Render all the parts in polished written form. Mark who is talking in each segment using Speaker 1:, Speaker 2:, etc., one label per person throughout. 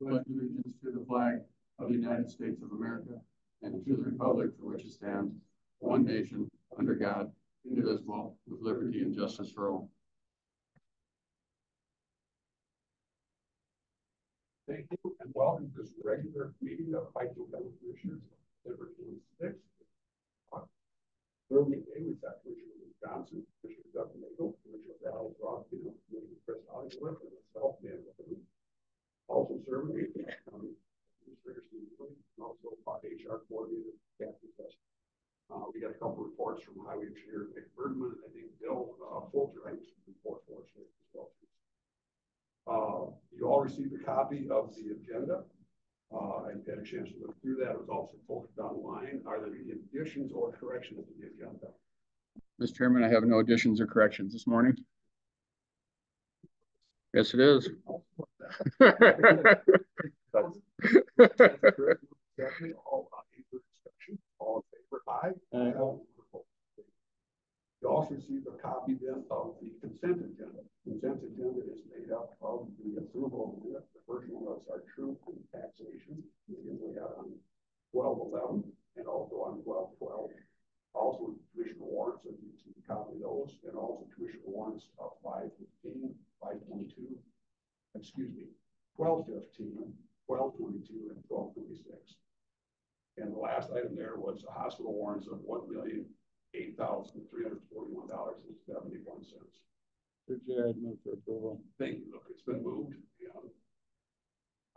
Speaker 1: pledge allegiance to the flag of the United States of America and to the republic for which it stands, one nation, under God, indivisible, with liberty and justice for all.
Speaker 2: Thank you, and welcome to this regular meeting of Pipestone County Commissioners, December 26th. Early day, we've got Commissioner Johnson, Commissioner Doug Nagel, Commissioner Dallas Rothfield, Commissioner Chris Osborne, and myself, Dan Whitman. Also serving the County Administrator Steve Lee, and also HR Coordinator Kathy West. We got a couple reports from Highway Engineer Nick Bergman, and I think Bill Folger report for us as well. You all received a copy of the agenda. I had a chance to look through that. It was also posted online. Are there any additions or corrections to the agenda?
Speaker 1: Mr. Chairman, I have no additions or corrections this morning. Yes, it is.
Speaker 2: All in favor? Aye. You also received a copy then of the consent agenda. Consent agenda is made up of the approval of the first one was our truth and taxation. We had on 12/11 and also on 12/12. Also tuition warrants, and you see a copy of those, and also tuition warrants of 5/15, 5/22, excuse me, 12/15, 12/22, and 12/26. And the last item there was the hospital warrants of $1,008,341.71.
Speaker 1: Mr. Chair, I'd move for approval.
Speaker 2: Thank you. Look, it's been moved.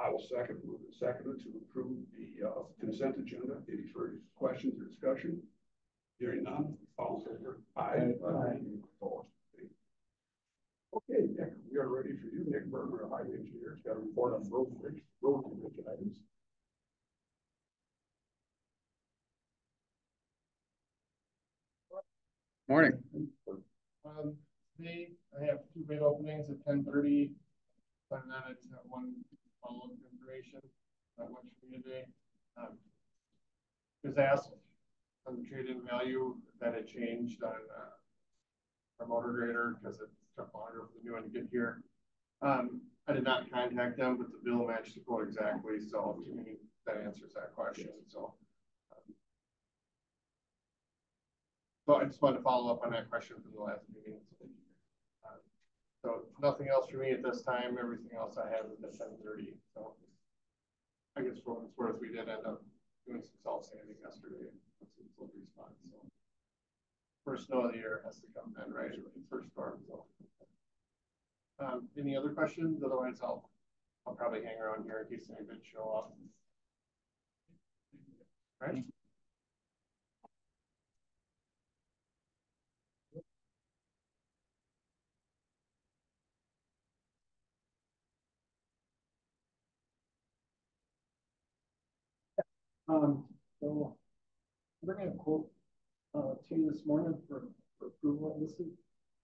Speaker 2: I will move and second to approve the consent agenda. Any further questions or discussion? Hearing none, all in favor? Aye. Okay, Nick, we are ready for you. Nick Berger, a highway engineer, has got a report on road and bridge items.
Speaker 1: Morning.
Speaker 3: Today I have two bid openings at 10:30. Other than that, I just have one follow-up information. Not much for me today. Was asked on the trade-in value that it changed on our motor grader because it took longer for the new one to get here. I did not contact them, but the bill matched the quote exactly. So to me, that answers that question. So I just wanted to follow up on that question from the last meeting. So nothing else for me at this time. Everything else I have is at 10:30. So I guess for what it's worth, we did end up doing some salt sanding yesterday. Some response. So first snow of the year has to come then, right? First storm. So any other questions? Otherwise, I'll probably hang around here in case any bids show up. All right.
Speaker 4: So I'm bringing a quote to you this morning for approval. This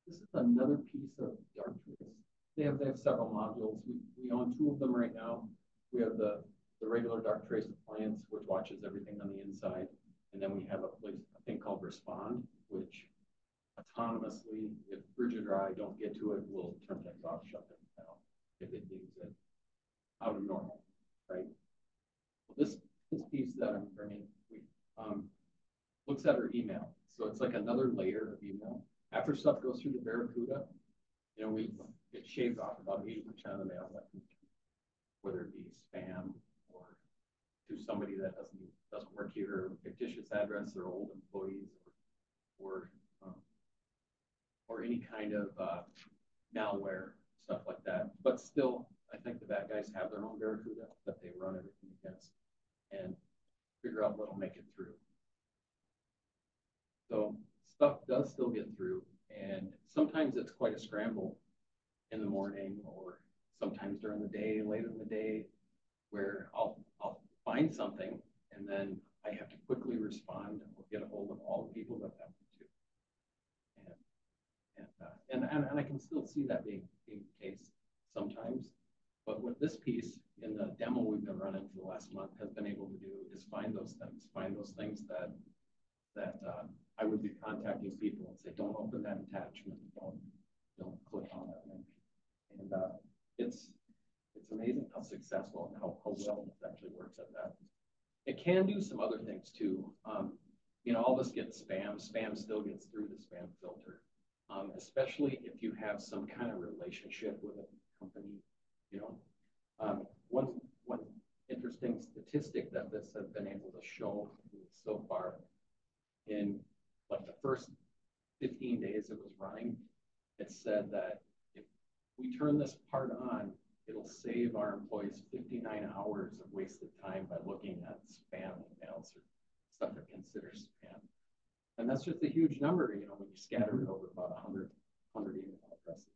Speaker 4: is another piece of dark trace. They have several modules. We own two of them right now. We have the regular dark trace appliance, which watches everything on the inside, and then we have a thing called Respond, which autonomously, if Bridget or I don't get to it, will turn things off, shut them down if it needs it out of normal, right? Well, this piece that I'm bringing looks at our email. So it's like another layer of email. After stuff goes through the Barracuda, it shaves off about 80% of the mail, whether it be spam or to somebody that doesn't work here, fictitious address, or old employees, or any kind of malware, stuff like that. But still, I think the bad guys have their own Barracuda that they run everything against and figure out what'll make it through. So stuff does still get through, and sometimes it's quite a scramble in the morning, or sometimes during the day, later in the day, where I'll find something and then I have to quickly respond or get a hold of all the people that have to. And I can still see that being the case sometimes. But what this piece in the demo we've been running for the last month has been able to do is find those things that I would be contacting people and say, don't open that attachment, don't click on that link. And it's amazing how successful and how well it actually works at that. It can do some other things too. You know, all of us get spam. Spam still gets through the spam filter, especially if you have some kind of relationship with a company. You know, one interesting statistic that this has been able to show so far in like the first 15 days it was running, it said that if we turn this part on, it'll save our employees 59 hours of wasted time by looking at spam emails or stuff that considers spam. And that's just a huge number, you know, when you scatter it over about 100 email addresses.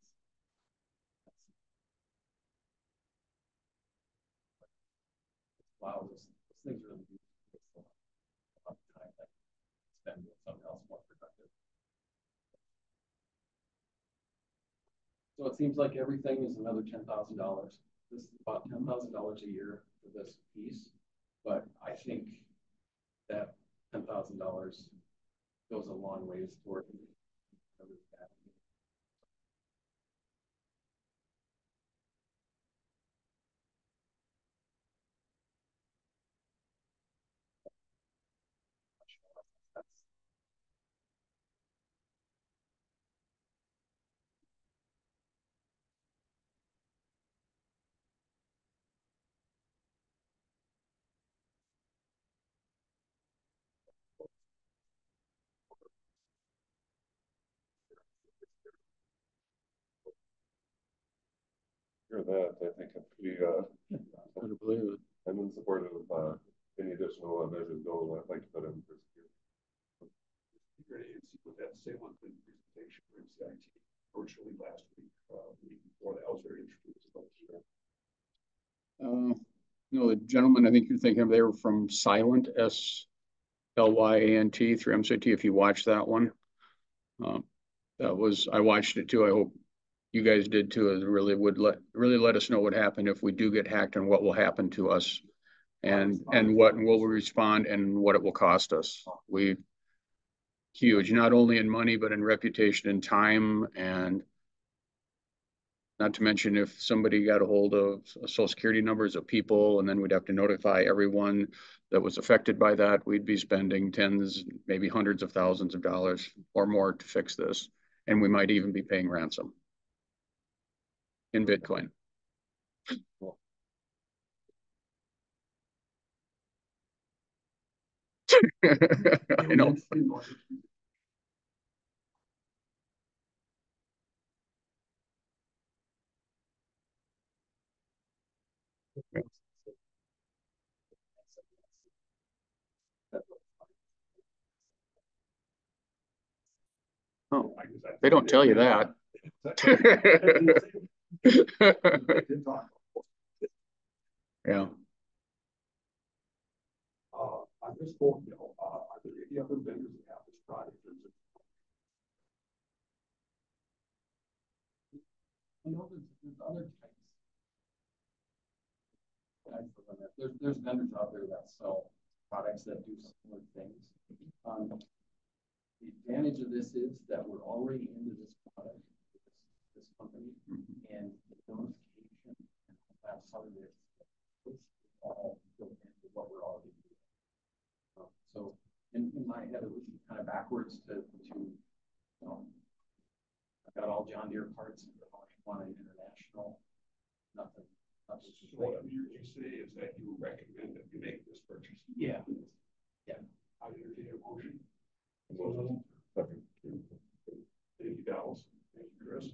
Speaker 4: Wow, those things really do waste a lot of time that spend doing something else more productive. So it seems like everything is another $10,000. This is about $10,000 a year for this piece, but I think that $10,000 goes a long ways toward that.
Speaker 5: Hear that, I think
Speaker 1: Hard to believe it.
Speaker 5: I'm in support of any additional measures going. I'd like to put in for security.
Speaker 2: Ready to see what that salient presentation for CIT virtually last week, before that was very interesting.
Speaker 1: No, the gentleman I think you're thinking of, they were from Silent, SLYANT through MCT. If you watched that one, that was, I watched it too. I hope you guys did too. It really would let us know what happened if we do get hacked and what will happen to us, and what will we respond and what it will cost us. Huge, not only in money, but in reputation and time, and not to mention if somebody got a hold of social security numbers of people, and then we'd have to notify everyone that was affected by that, we'd be spending tens, maybe hundreds of thousands of dollars or more to fix this. And we might even be paying ransom in Bitcoin. I know. Oh, they don't tell you that. Yeah.
Speaker 2: On this board, are there any other vendors that have this product?
Speaker 4: I know there's other types. There's vendors out there that sell products that do similar things. The advantage of this is that we're already into this product, this company, and the notification and that part of it is all built into what we're already doing. So in my head, it was kind of backwards to you know, I've got all John Deere parts and one international, nothing.
Speaker 2: So what you say is that you recommend that you make this purchase?
Speaker 4: Yeah. Yeah.
Speaker 2: I entertain a motion. Thank you, Dallas. Thank you, Chris.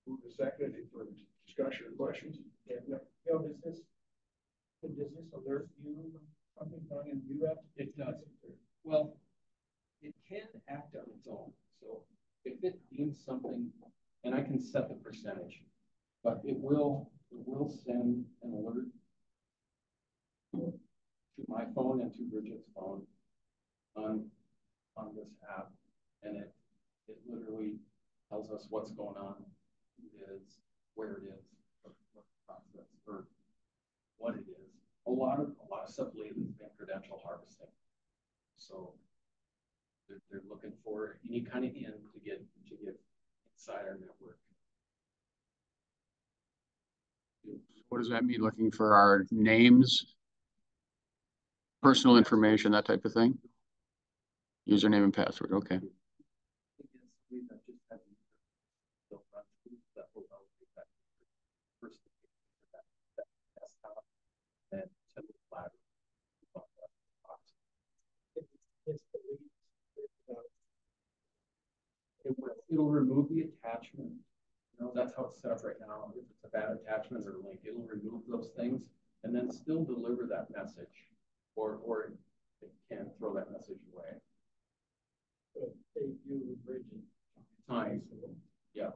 Speaker 2: Move to second. Any further discussion or questions?
Speaker 6: Yeah, does this alert you something going in the US?
Speaker 4: It does. Well, it can act on its own. So if it deems something, and I can set the percentage, but it will send an alert to my phone and to Bridget's phone on this app, and it literally tells us what's going on, who it is, where it is, what process or what it is. A lot of stuff lately has been credential harvesting. So they're looking for any kind of in to get inside our network.
Speaker 1: What does that mean? Looking for our names, personal information, that type of thing? Username and password, okay.
Speaker 4: It'll remove the attachment. You know, that's how it's set up right now. If it's a bad attachment or link, it'll remove those things and then still deliver that message, or it can throw that message away.
Speaker 6: They do bridging.
Speaker 4: Times, yeah.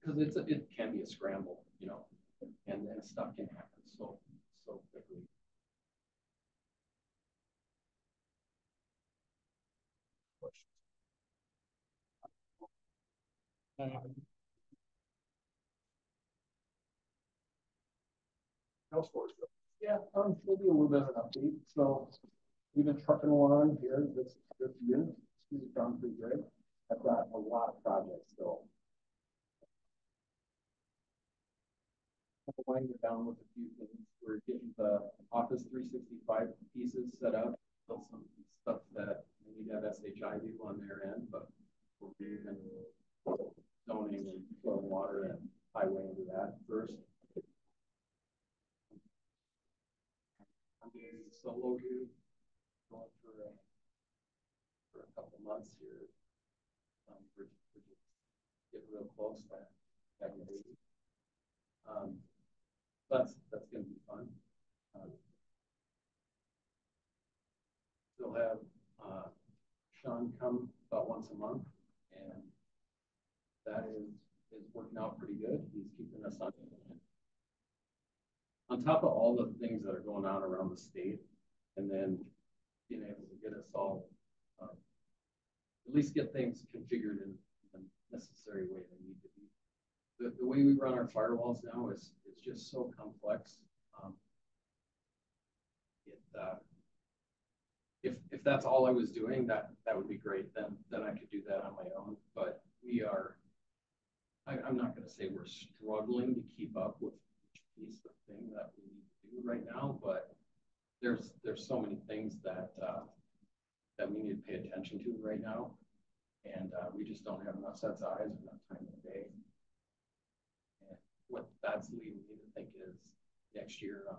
Speaker 4: Because it can be a scramble, you know, and then stuff can happen so quickly.
Speaker 2: Salesforce.
Speaker 4: Yeah, maybe a little bit of an update. So we've been trucking along here this year. It's gone pretty good. I've got a lot of projects still. I'm winding it down with a few things. We're getting the Office 365 pieces set up. Still some stuff that we need to have SHI do on their end, but we're doing zoning and flow water and highway into that first. I'm doing solo here, going for a couple months here. We're just getting real close to that. That's going to be fun. Still have Sean come about once a month, and that is working out pretty good. He's keeping us on top of all the things that are going on around the state, and then being able to get us all at least get things configured in the necessary way they need to be. The way we run our firewalls now is just so complex. If that's all I was doing, that would be great. Then I could do that on my own. But we are. I'm not going to say we're struggling to keep up with each piece of thing that we need to do right now, but there's so many things that we need to pay attention to right now, and we just don't have enough sets of eyes or enough time in the day. And what that's leading me to think is next year I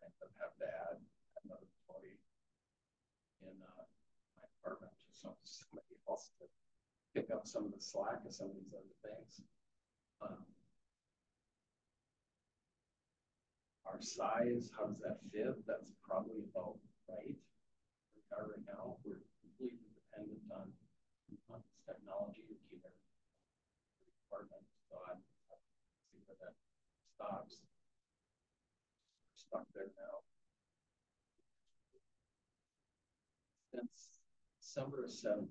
Speaker 4: have to add another employee in my department, so somebody else to pick up some of the slack of some of these other things. Our size, how does that fit? That's probably about right. We are right now. We're completely dependent on this technology to keep our department. So I see where that stops. We're stuck there now. Since December of 17.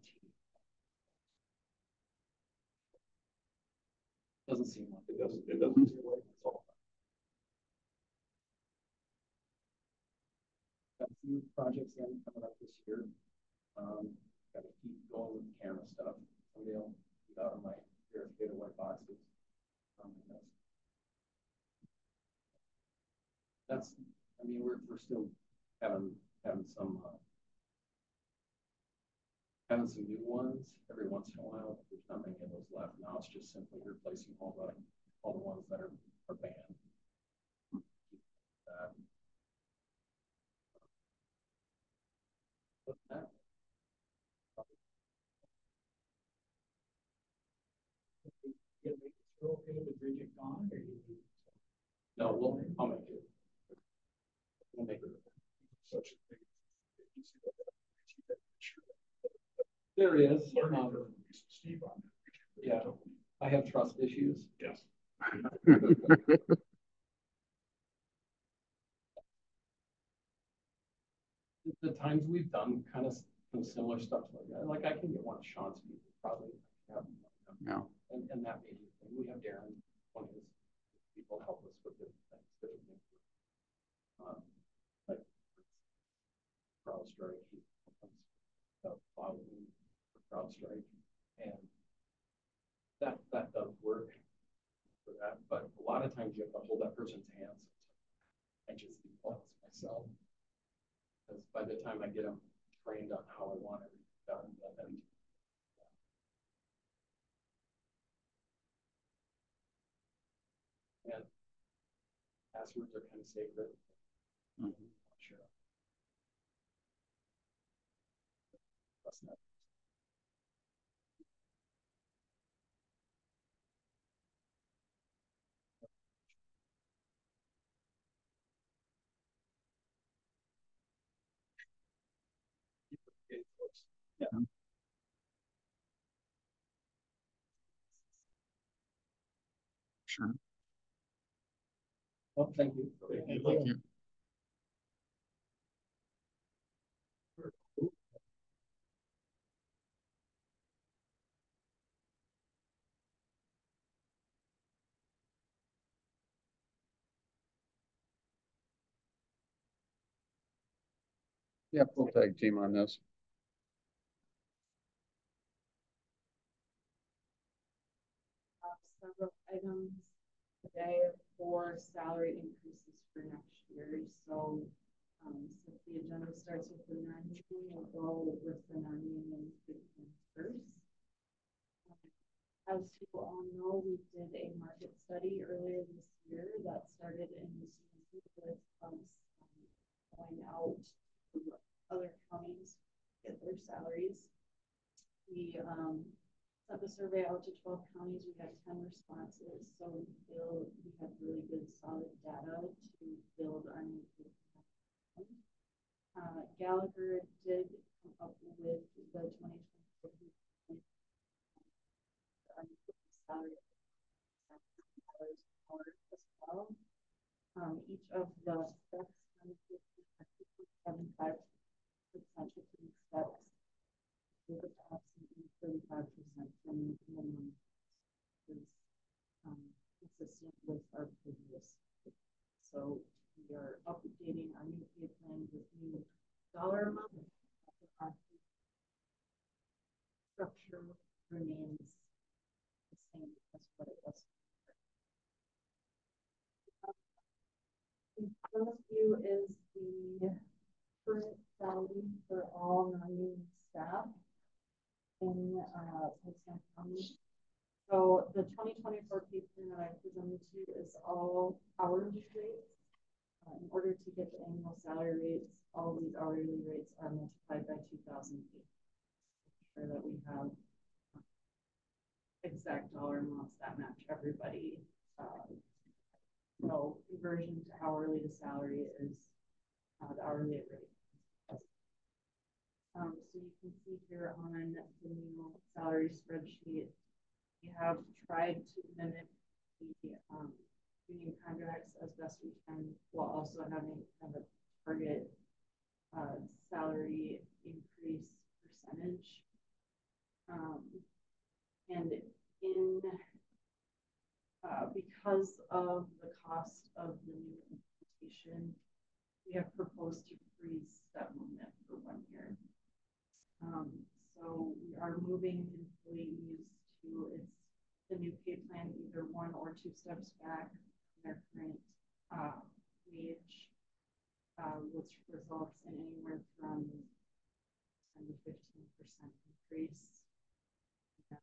Speaker 4: Doesn't seem like it doesn't seem like it's all. Got a few projects coming up this year. Got to keep going with the camera stuff. Somebody will get out of my verified white boxes. That's. I mean, we're still having some new ones every once in a while. But there's not many of those left now. It's just simply replacing all the ones that are banned.
Speaker 6: You make it okay to bridge it gone, or you need
Speaker 4: No, I'll make it. We'll make it.
Speaker 2: Such a thing.
Speaker 4: There is.
Speaker 2: Steve on that.
Speaker 4: Yeah, I have trust issues.
Speaker 2: Yes.
Speaker 4: The times we've done kind of some similar stuff like I can get one of Sean's people probably have
Speaker 1: Yeah.
Speaker 4: and that may be the thing. We have Darren, one of his people help us with different things. Like CrowdStrike, following for CrowdStrike, and that does work for that, but a lot of times you have to hold that person's hands. I just do once myself. Because by the time I get them trained on how I want it done, then and passwords are kind of sacred.
Speaker 1: Mhm.
Speaker 4: Sure. That's not. Yeah.
Speaker 1: Sure.
Speaker 4: Well, thank you.
Speaker 1: Thank you. Yeah, full tag team on this.
Speaker 7: Several items today for salary increases for next year. So since the agenda starts with the non-union, we'll go with the non-union first. As people all know, we did a market study earlier this year that started in with going out to other counties to get their salaries. We sent the survey out to 12 counties. We had 10 responses, so we feel we have really good solid data to build our new Gallagher did come up with the 2024 salary as well. Each of the steps 75% between steps with approximately 35% from minimum is consistent with our previous. So we are updating our new pay plan with new dollar amount. Our structure remains the same as what it was. In front of you is the current salary for all non-union staff in Pipestone County. So the 2024 pay plan that I presented to you is all hourly rates. In order to get the annual salary rates, all these hourly rates are multiplied by 2008. Sure that we have exact dollar amounts that match everybody. So conversion to hourly to salary is the hourly rate. So you can see here on the new salary spreadsheet, we have tried to mimic the union contracts as best we can, while also having kind of a target salary increase percentage. And in because of the cost of the new implementation, we have proposed to freeze step limit for 1 year. So we are moving employees to the new pay plan, either 1 or 2 steps back from their current wage, which results in anywhere from 10 to 15% increase. And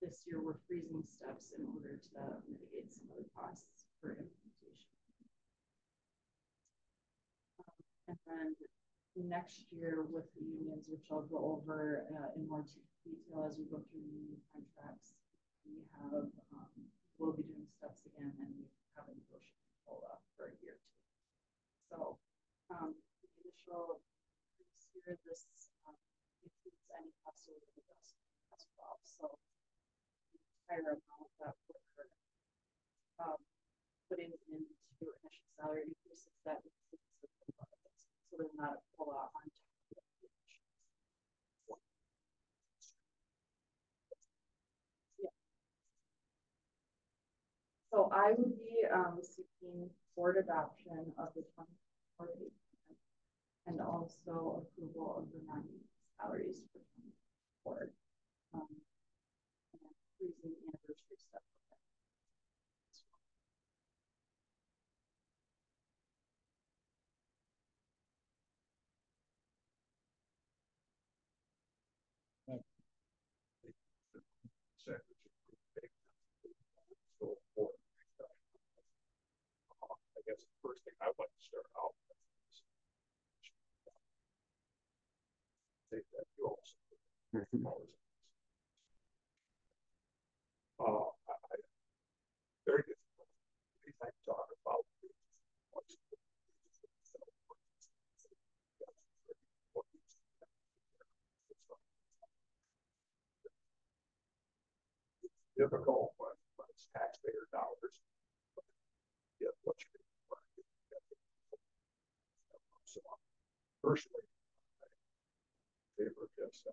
Speaker 7: this year, we're freezing steps in order to mitigate some of the costs for implementation. And then next year with the unions, which I'll go over in more detail as we go through the union contracts, we have we'll be doing steps again, and we have a negotiation hold up for a year too. So the initial here, this includes any cost over the dust as well. So the entire amount that we're putting into initial salary increases that so there's not a pull out on top of the yeah. So I would be seeking board adoption of the 2024 and also approval of the non-union salaries for 2024.
Speaker 2: That's the first thing I'd like to start out with. Take that you also. Very difficult. Anytime you talk about difficult when it's taxpayer dollars. Get what you so personally, I favor this.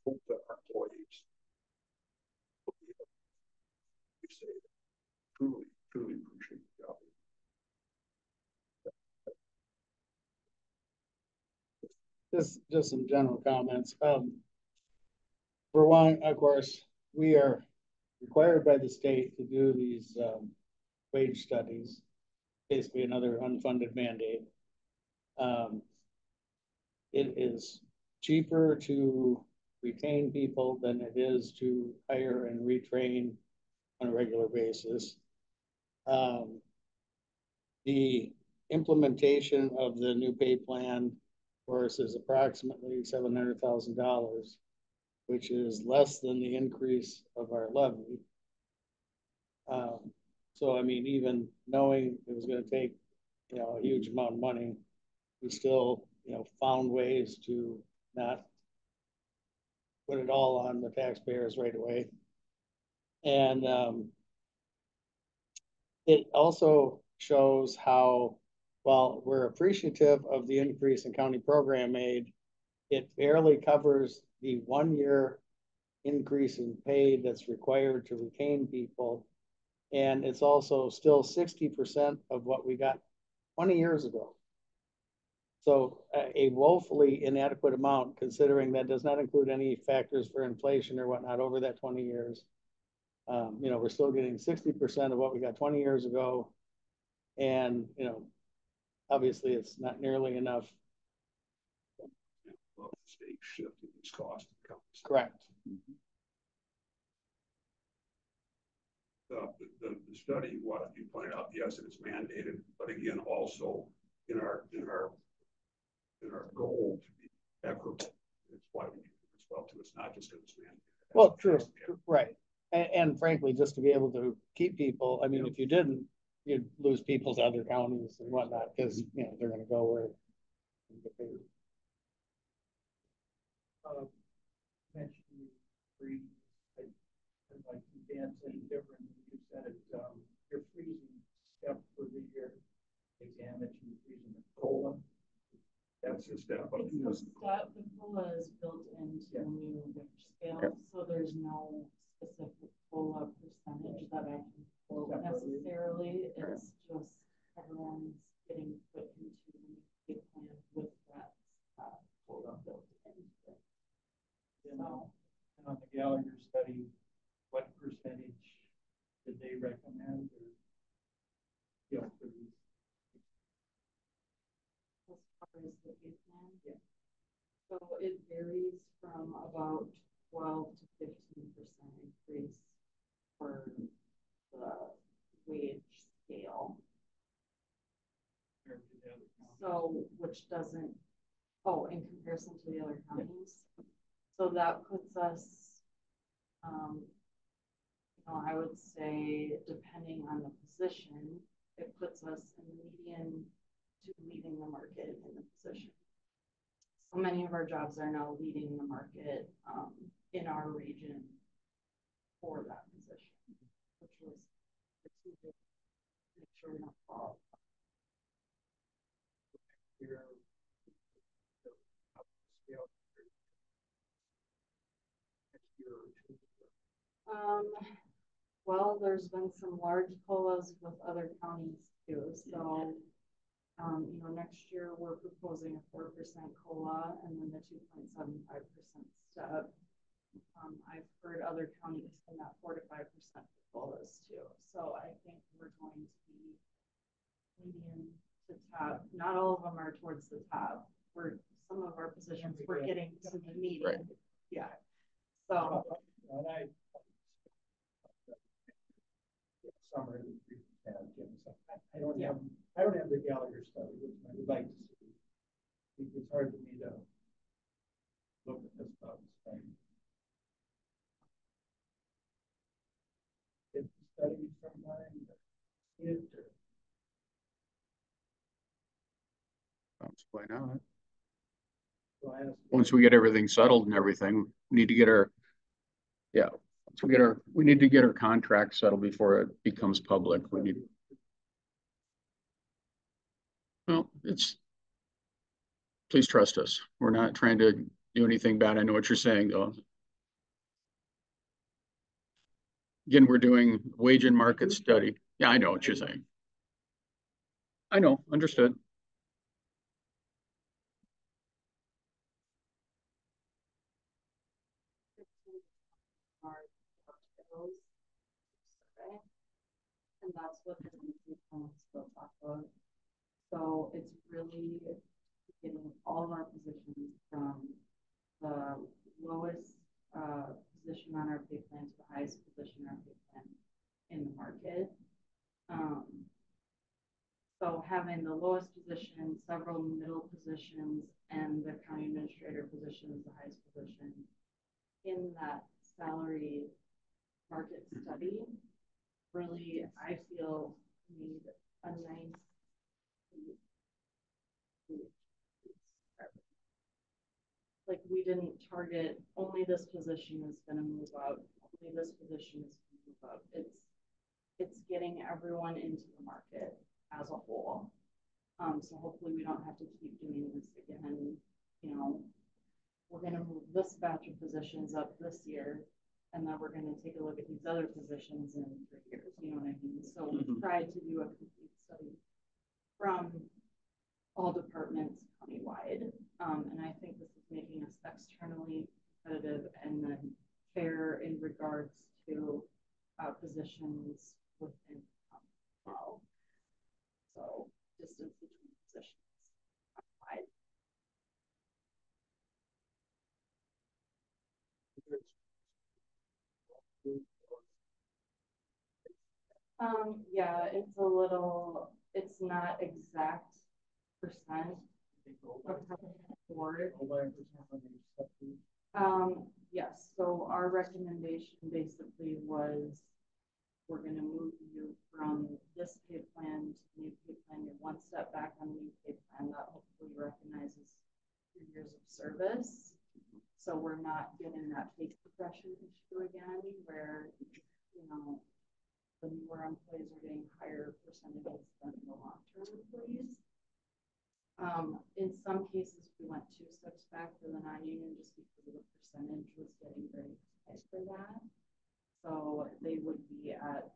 Speaker 2: Hope that our employees we say truly, truly appreciate the job.
Speaker 6: Just some general comments. For one, of course, we are required by the state to do these wage studies, basically another unfunded mandate. It is cheaper to retain people than it is to hire and retrain on a regular basis. The implementation of the new pay plan, of course, is approximately $700,000, which is less than the increase of our levy. So, I mean, even knowing it was going to take, a huge amount of money, we still, found ways to not put it all on the taxpayers right away. And it also shows how, while we're appreciative of the increase in county program aid, it barely covers the 1 year increase in pay that's required to retain people. And it's also still 60% of what we got 20 years ago. So a woefully inadequate amount, considering that does not include any factors for inflation or whatnot over that 20 years. We're still getting 60% of what we got 20 years ago. And, obviously it's not nearly enough.
Speaker 2: Well, the state shifting these costs.
Speaker 6: Correct.
Speaker 2: The study, what you pointed out, yes, it's mandated, but again, also in our goal to be equitable, it's why we do it as well too. It's not just because it's mandated.
Speaker 6: Well, true, right. And frankly, just to be able to keep people, I mean, if you didn't, you'd lose people to other counties and whatnot, because, they're going to go where. Mentioned free, like Dan said it different. You said it, you're freezing step for the year exam that you're freezing the COLA.
Speaker 2: That's a step.
Speaker 7: The COLA is built into the new wage scale, so there's no specific COLA percentage that I can quote necessarily. It's just everyone's getting put into the pay plan with that COLA built into it. So,
Speaker 6: and on the Gallagher study, what percentage did they recommend, or for these?
Speaker 7: as far as the pay plan, so it varies from about 12 to 15% increase for the wage scale. So, which doesn't, in comparison to the other counties. So that puts us, I would say, depending on the position, it puts us in the median to leading the market in the position. So many of our jobs are now leading the market in our region for that position, which was to make sure we're not fall. Well, there's been some large COLAs with other counties too. So, next year we're proposing a 4% COLA and then the 2.75% step. I've heard other counties in that 4 to 5% COLAs too. So I think we're going to be median to top. Not all of them are towards the top. Some of our positions we're getting to the median.
Speaker 1: Right.
Speaker 7: Yeah. So
Speaker 4: Summer, I don't have the Gallagher study, which I would like to see. It's hard for me to look at this stuff. If the study sometime,
Speaker 1: Why not?
Speaker 4: so
Speaker 1: Once we get everything settled and everything, we need to get our, yeah, we need to get our contract settled before it becomes public. We need, well, please trust us. We're not trying to do anything bad. I know what you're saying though. Again, we're doing wage and market study. Yeah, I know what you're saying. I know, understood.
Speaker 7: And that's what the still talk about. So it's really getting all of our positions from the lowest position on our pay plan to the highest position on our pay plan in the market. So having the lowest position, several middle positions, and the county administrator position is the highest position in that salary market study really, I feel, made a nice like we didn't target only this position is going to move out, only this position is going to move out. It's getting everyone into the market as a whole. So hopefully we don't have to keep doing this again. You know, we're going to move this batch of positions up this year, and then we're going to take a look at these other positions in 3 years. You know what I mean? So we tried to do a complete study from all departments countywide. And I think this is making us externally competitive and then fair in regards to positions within well. So distance between positions countywide. Yeah, it's not exact percent board. Yes, so our recommendation basically was we're going to move you from this pay plan to the new pay plan. You're one step back on the new pay plan that hopefully recognizes 3 years of service. So we're not getting that pay progression issue again where, you know, the newer employees are getting higher percentages than the long-term employees. In some cases, we went 2 steps back for the non-union just because of the percentage was getting very high for that. So they would be at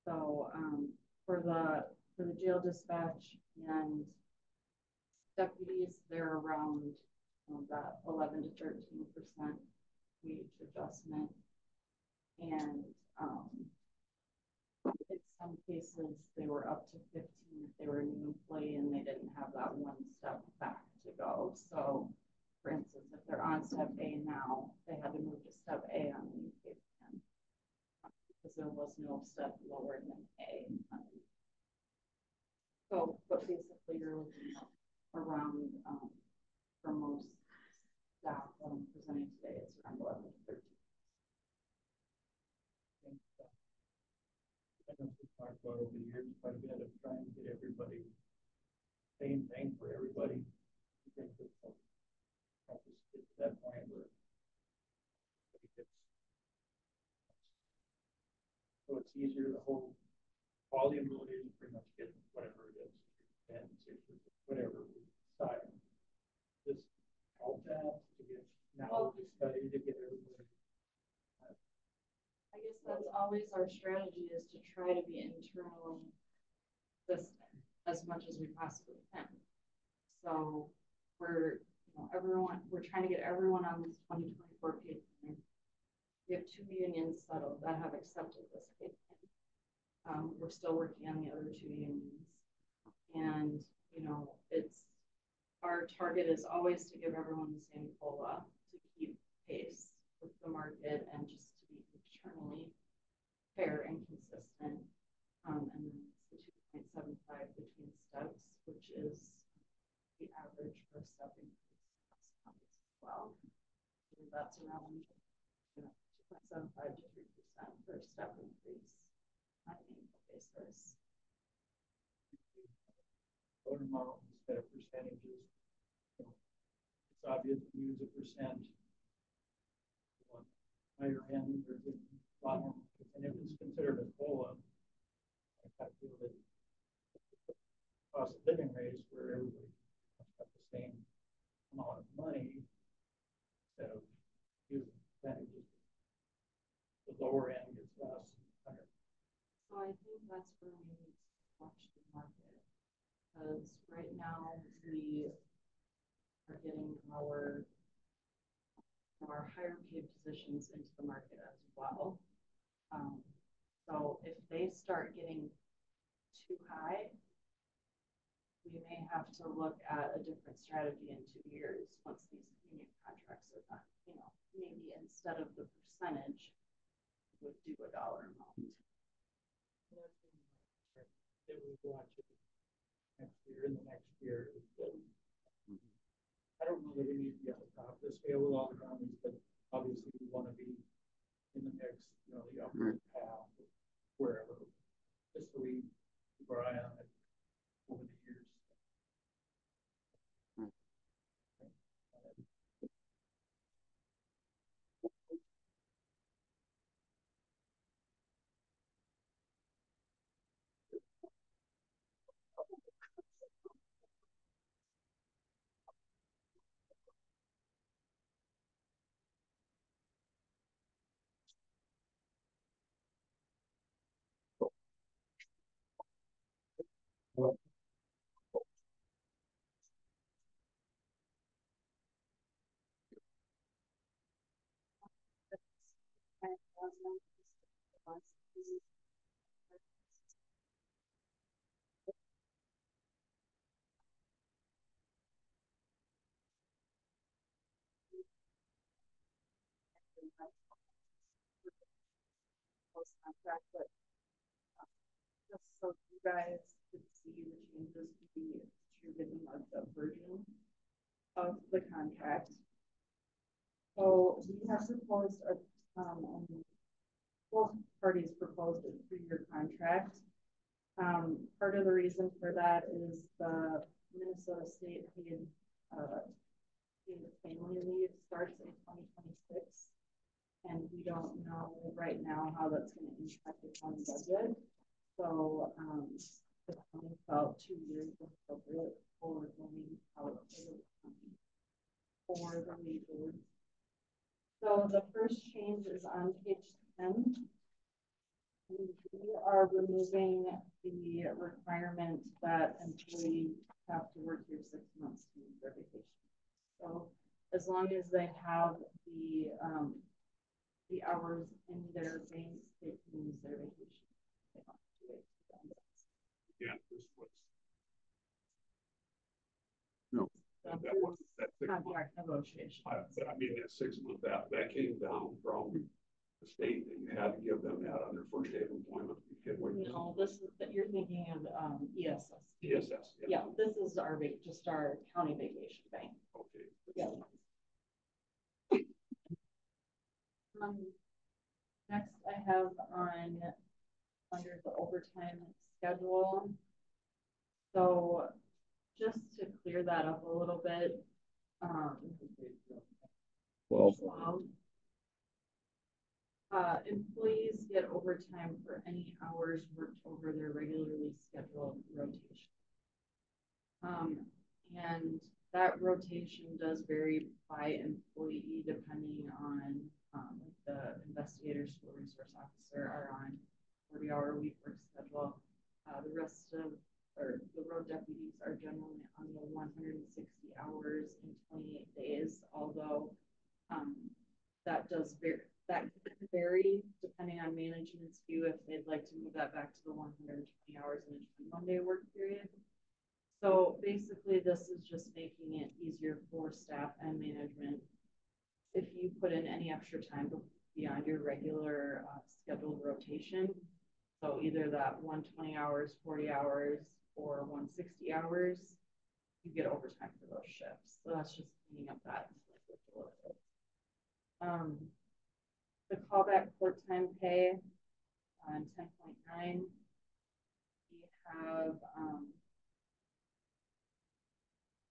Speaker 7: so for the jail dispatch and deputies, they're around that 11 to 13% wage adjustment, and in some cases they were up to 15 if they were a new employee and they didn't have that one step back to go. So for instance, if they're on step A now, they had to move to step A on the new pay plan because there was no step lower than A. So, but basically you're looking around for most staff that I'm presenting today, it's around 11 to 13.
Speaker 4: I know we talked about over the years quite a bit of trying to get everybody same thing for everybody. I think that's help us get to that point where so it's easier to hold all the employees pretty much get whatever it is, 10, 6, whatever side. Just help that to get now we study to get everybody.
Speaker 7: I guess that's always our strategy is to try to be internally this as much as we possibly can. So we're, you know, we're trying to get everyone on this 2024 pay plan We have 2 unions settled that have accepted this pay plan. We're still working on the other 2 unions. And, you know, our target is always to give everyone the same COLA to keep pace with the market and just to be externally fair and consistent. And then it's the 2.75 between steps, which is the average for a step increase as well. And that's around 2.75 to 3% for a step increase on an annual basis.
Speaker 4: Vote amount instead of percentages. It's obvious to use a percent. Higher end, there's a lot more, and if it's considered a COLA, I feel that cost of living raise where everybody got the same amount of money instead of using percentages. The lower end gets less. Higher.
Speaker 7: So I think that's where we need to watch the market, because right now we are getting our higher paid positions into the market as well. So if they start getting too high, we may have to look at a different strategy in 2 years once these union contracts are done. You know, maybe instead of the percentage, would do a dollar amount.
Speaker 4: That we watch it next year and the next year. I don't know that we need to be at the top of the scale with all the counties, but obviously we want to be in the mix, you know, the upper half, wherever, just so we keep our eye on it over the years.
Speaker 7: Contract, but just so you guys could see the changes to be distributed in the version of the contract. So we have proposed both parties proposed a 3-year contract. Part of the reason for that is the Minnesota State paid family leave starts in 2026. And we don't know right now how that's going to impact the county budget. So the county felt 2 years was appropriate for going out for the wages. So the first change is on page 10. We are removing the requirement that employees have to work here 6 months to use their vacation. So as long as they have the hours in their banks, they can use their vacation.
Speaker 2: Yeah, this was.
Speaker 1: No.
Speaker 2: That was that 6 month
Speaker 7: contract negotiation.
Speaker 2: But I mean, that 6 month that came down from the state, and you had to give them that on their first day of employment.
Speaker 7: No, this is that you're thinking of ESS.
Speaker 2: ESS.
Speaker 7: Yeah, this is our just our county vacation bank.
Speaker 2: Okay.
Speaker 7: Yeah. Next, I have under the overtime schedule. So just to clear that up a little bit, employees get overtime for any hours worked over their regularly scheduled rotation. And that rotation does vary by employee depending on the investigator, school resource officer are on 40-hour week work schedule. The rest of the road deputies are generally on the 160 hours in 28 days, although that does that could vary depending on management's view if they'd like to move that back to the 120 hours in a 21-day work period. So basically, this is just making it easier for staff and management if you put in any extra time beyond your regular scheduled rotation. So either that 120 hours, 40 hours, or 160 hours, you get overtime for those shifts. So that's just cleaning up that a little bit. The callback court time pay on 10.9, we have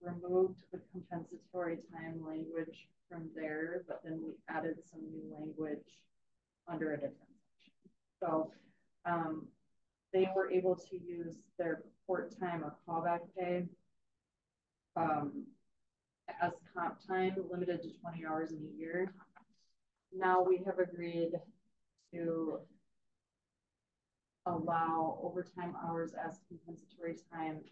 Speaker 7: removed the compensatory time language from there, but then we added some new language under a different section. So they were able to use their court time or callback pay as comp time, limited to 20 hours in a year. Now we have agreed to allow overtime hours as compensatory time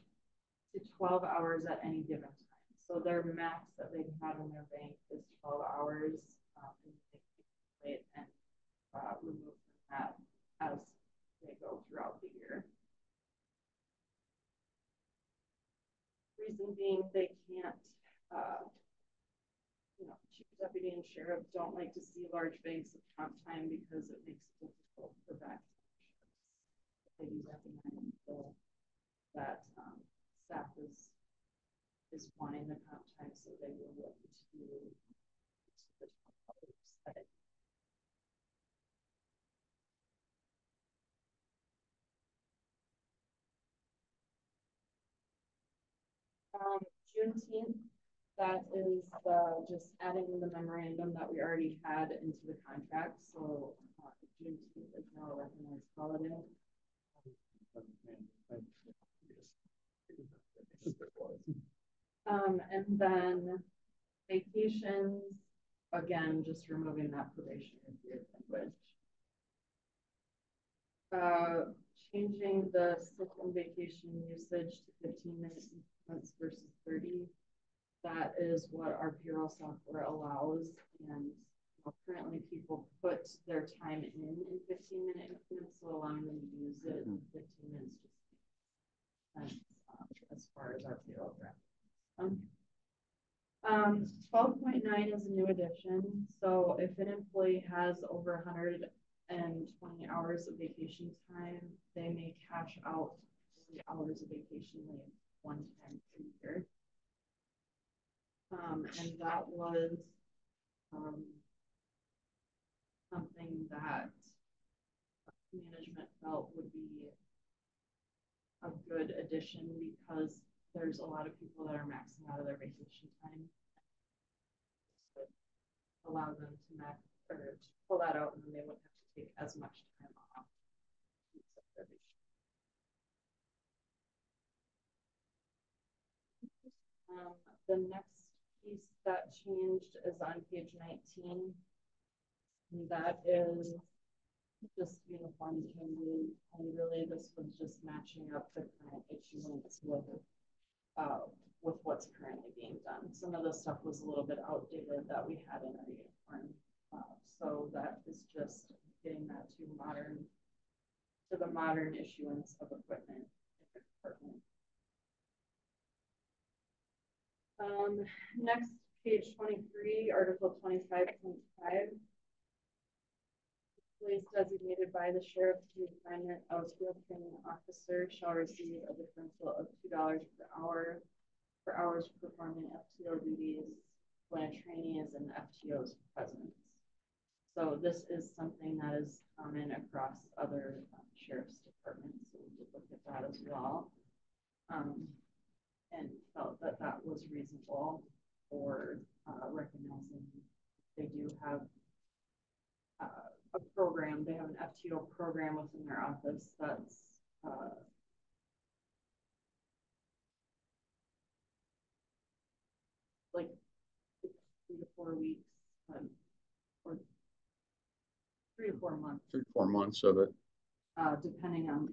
Speaker 7: to 12 hours at any given time. So their max that they've had in their bank is 12 hours, and they can and remove that as they go throughout the year. Reason being, they can't, chief deputy and sheriff don't like to see large banks of comp time because it makes it difficult for back. They do recognize that staff is wanting the comp time, so they will look to the setting. Juneteenth, that is just adding the memorandum that we already had into the contract. So Juneteenth is now a recognized holiday. And then vacations, again, just removing that probationary period language. Changing the sick and vacation usage to 15 minutes versus 30. That is what our payroll software allows. And currently people put their time in 15-minute increments, so allowing them to use it in 15 minutes just makes sense as far as our payroll graph. 12.9 is a new addition. So if an employee has over 120 hours of vacation time, they may cash out the hours of vacation leave one time per year. And that was something that management felt would be a good addition because there's a lot of people that are maxing out of their vacation time. Allow them to max or to pull that out, and then they wouldn't have to take as much time off. The next piece that changed is on page 19. And that is just uniform changes, and really this was just matching up the current issuance with what's currently being done. Some of the stuff was a little bit outdated that we had in our uniform, so that is just getting that to the modern issuance of equipment in the department. Next, page 23, Article 25.5. Employees designated by the sheriff to the assignment of field training officer shall receive a differential of $2 per hour for hours performing FTO duties when a trainee is in the FTO's presence. So this is something that is common across other sheriff's departments. So we did look at that as well, and felt that that was reasonable for recognizing they do have a program. They have an FTO program within their office that's like 3 to 4 weeks, or 3 to 4 months.
Speaker 1: 3 to 4 months of it.
Speaker 7: Depending on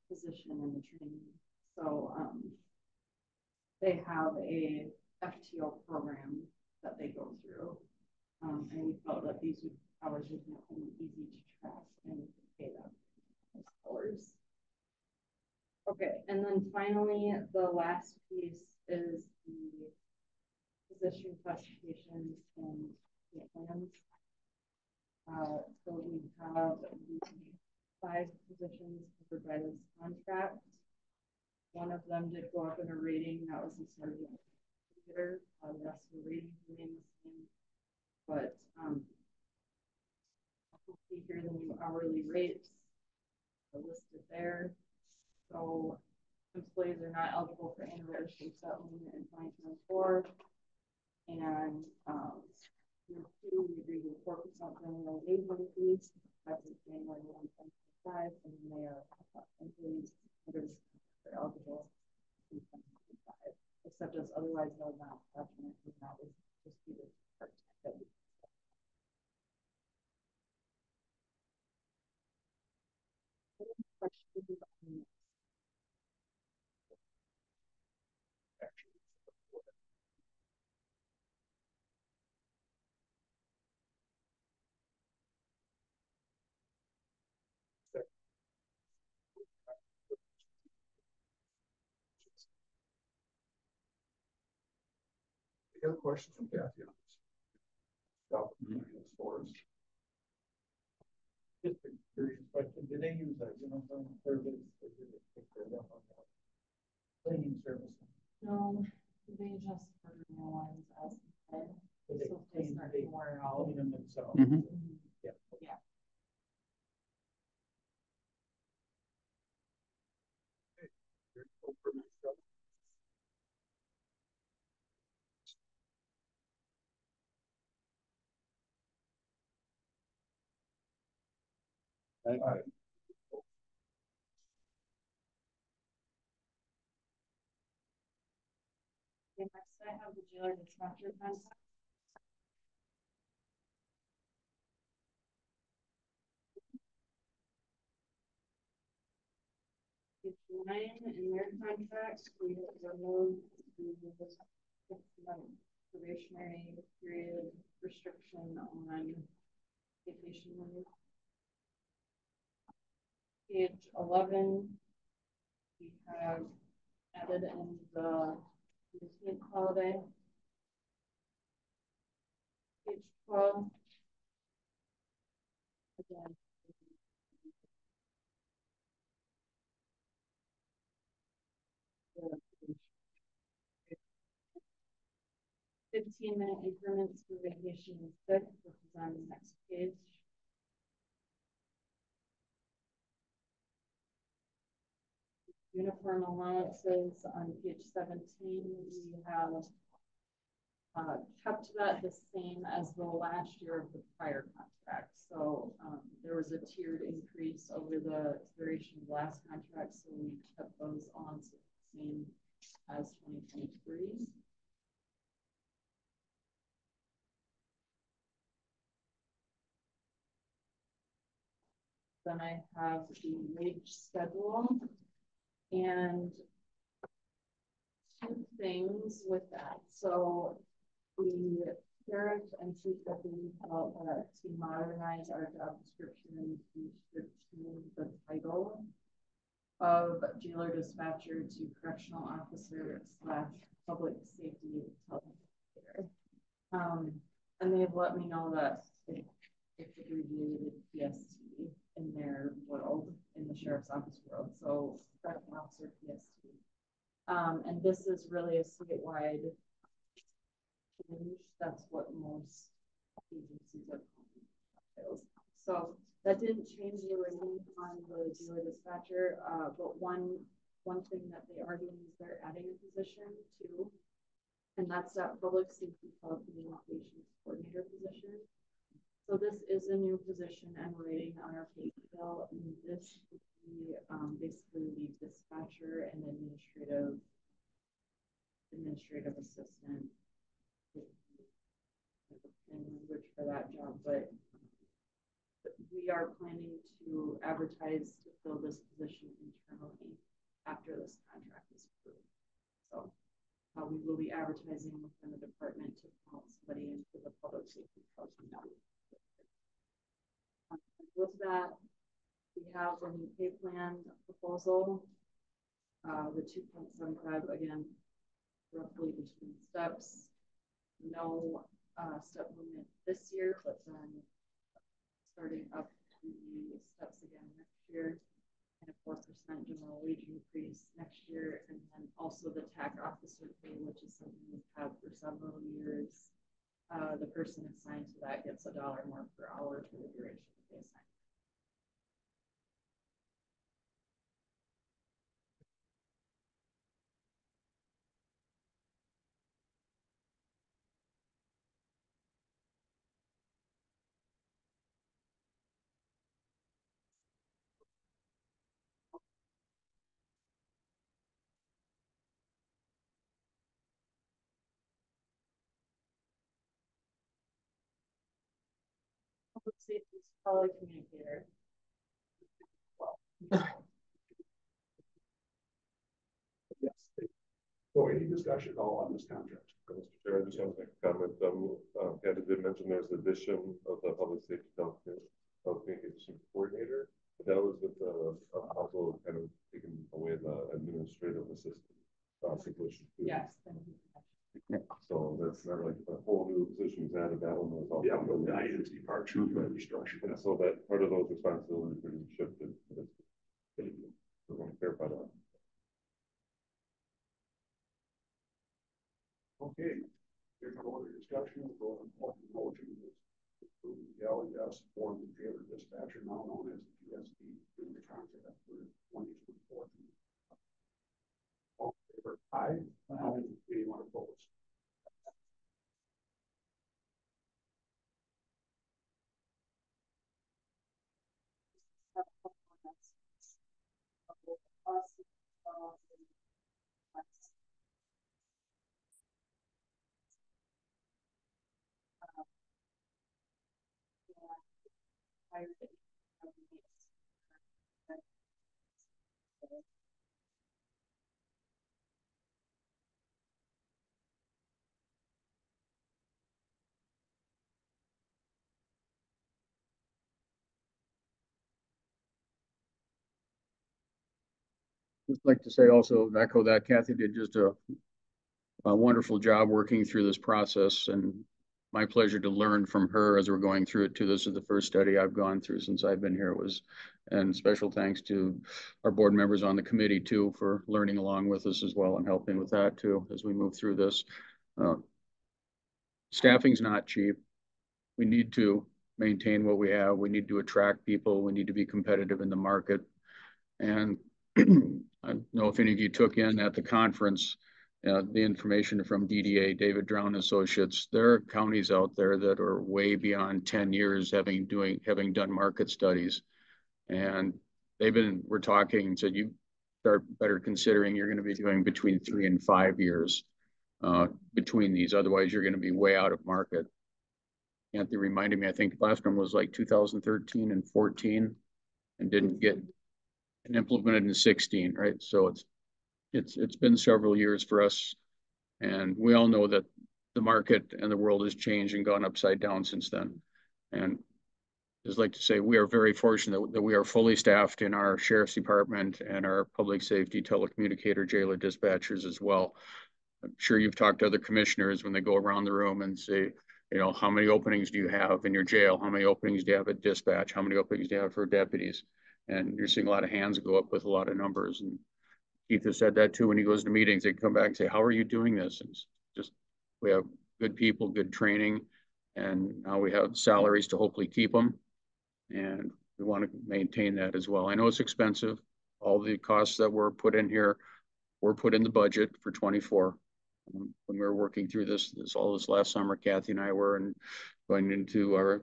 Speaker 7: position and the training. So they have a FTO program that they go through, and we felt that these would hours would be pretty easy to track and pay them those hours. Okay, and then finally, the last piece is the position classifications and pay plans. So we have the 5 positions covered by this contract. One of them did go up in a rating, that was the sergeant computer. The rest of the ratings remain the same. But you see here the new hourly rates are listed there. So employees are not eligible for anniversary settlement in 2024. And year 2, we agreed to 4% annual wage increase effective January 1, 2025, and then they are employees that are eligible in 2025, except as otherwise held not documented, and that was just due to part-time. Questions on this?
Speaker 2: I got a question from Kathy on this. Stop the stores.
Speaker 4: Just a curious question, do they use a uniform service or do they pick their up on that cleaning service?
Speaker 7: No, they just for new ones as said.
Speaker 4: So they
Speaker 7: So
Speaker 4: clean,
Speaker 7: start
Speaker 4: they
Speaker 7: to wear out.
Speaker 4: clean them themselves.
Speaker 1: Mhm.
Speaker 4: Yeah.
Speaker 7: Yeah. Okay, next I have the jailer dispatcher contract. Page 9 in their contract, we have removed the 6-month probationary period restriction on vacation leave. Page 11, we have added in the routine holiday. Page 12, again, 15-minute increments for vacation and sick, which is on the next page. Uniform allowances on page 17, we have kept that the same as the last year of the prior contract. So there was a tiered increase over the duration of the last contract, so we kept those on the same as 2023. Then I have the wage schedule and 2 things with that. So the sheriff and chief deputy felt that to modernize our job description, we should change the title of jailer dispatcher to correctional officer / public safety television. And they've let me know that it's abbreviated PST in their world, in the sheriff's office world. So correctional officer PST. And this is really a statewide change. That's what most agencies are calling. So that didn't change the rating on the jailer dispatcher, but one thing that they are doing is they're adding a position too, and that's that public safety telecommunications coordinator position. So this is a new position and rating on our pay scale, and this would be basically the dispatcher and administrative assistant in language for that job, but we are planning to advertise to fill this position internally after this contract is approved. So we will be advertising within the department to promote somebody into the public safety. With that, we have the new pay plan proposal. The 2.75 again, roughly between steps. No step movement this year, but then starting up the steps again next year, and a 4% general wage increase next year, and then also the TAC officer pay, which is something we've had for several years. The person assigned to that gets $1 more per hour for the duration of the assignment. Public safety is probably communicator.
Speaker 2: Yes. So any discussion at all on this contract?
Speaker 5: Mr. Chair, I just want to make a comment. Kathy did mention there's addition of the public safety communication coordinator, but that was with also kind of taking away the administrative assistant position.
Speaker 7: Yes.
Speaker 5: So that's not like a whole new position is added. That one was also.
Speaker 2: Yeah, with the INC departure, restructure.
Speaker 5: And so that part of those responsibilities are being shifted. We're going to clarify that.
Speaker 2: Okay, there's no other discussion, we'll go on the motion. Yes, form the Taylor dispatcher, now known as the GSD, in the contract for 2024. All in favor, aye. Anyone opposed?
Speaker 1: Just like to say also, echo that Kathy did just a wonderful job working through this process, and my pleasure to learn from her as we're going through it too. This is the first study I've gone through since I've been here. It was, and special thanks to our board members on the committee too for learning along with us as well and helping with that too as we move through this. Staffing's not cheap. We need to maintain what we have. We need to attract people. We need to be competitive in the market. And I don't know if any of you took in at the conference the information from DDA, David Drown Associates. There are counties out there that are way beyond 10 years having done market studies. And we're talking, so you start better considering you're going to be doing between 3 and 5 years between these. Otherwise, you're going to be way out of market. Anthony reminded me, I think last one was like 2013 and 14 and didn't get implemented in 16, right? So it's been several years for us, and we all know that the market and the world has changed and gone upside down since then. And I'd like to say we are very fortunate that we are fully staffed in our sheriff's department and our public safety telecommunicator jailer dispatchers as well. I'm sure you've talked to other commissioners when they go around the room and say, you know, how many openings do you have in your jail? How many openings do you have at dispatch? How many openings do you have for deputies? And you're seeing a lot of hands go up with a lot of numbers. And Keith has said that too when he goes to meetings. They come back and say, how are you doing this? And it's just, we have good people, good training, and now we have salaries to hopefully keep them. And we want to maintain that as well. I know it's expensive. All the costs that were put in here were put in the budget for 24. When we were working through this last summer, Kathy and I were, and going into our,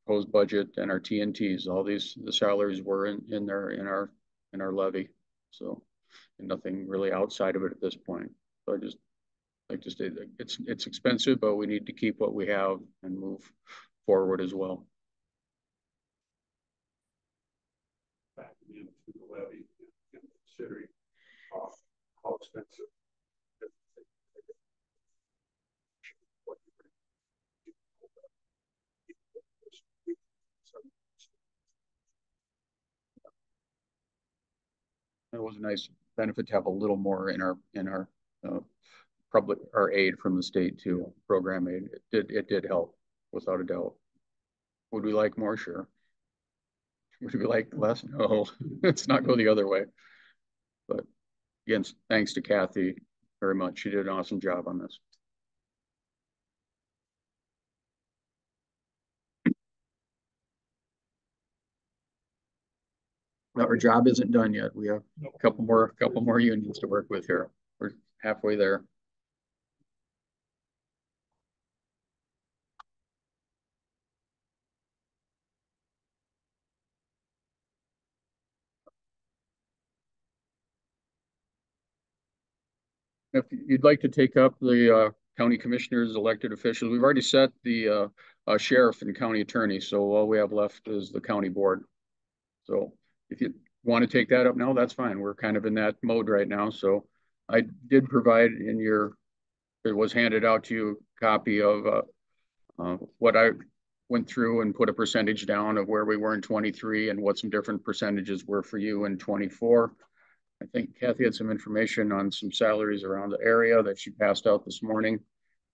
Speaker 1: proposed budget and our TNTs, all the salaries were in our levy. So, and nothing really outside of it at this point. So I just like to say that it's expensive, but we need to keep what we have and move forward as well.
Speaker 2: Back into the levy and considering how expensive.
Speaker 1: nice benefit to have a little more in our public, our aid from the state too, program aid. It did help without a doubt. Would we like more? Sure. Would we like less? No, let's not go the other way. But again, thanks to Kathy very much. She did an awesome job on this. Our job isn't done yet. We have a couple more unions to work with here. We're halfway there. If you'd like to take up the county commissioners, elected officials, we've already set the sheriff and county attorney. So all we have left is the county board. So if you want to take that up now, that's fine. We're kind of in that mode right now. So I did provide in your, it was handed out to you a copy of what I went through and put a percentage down of where we were in 23 and what some different percentages were for you in 24. I think Kathy had some information on some salaries around the area that she passed out this morning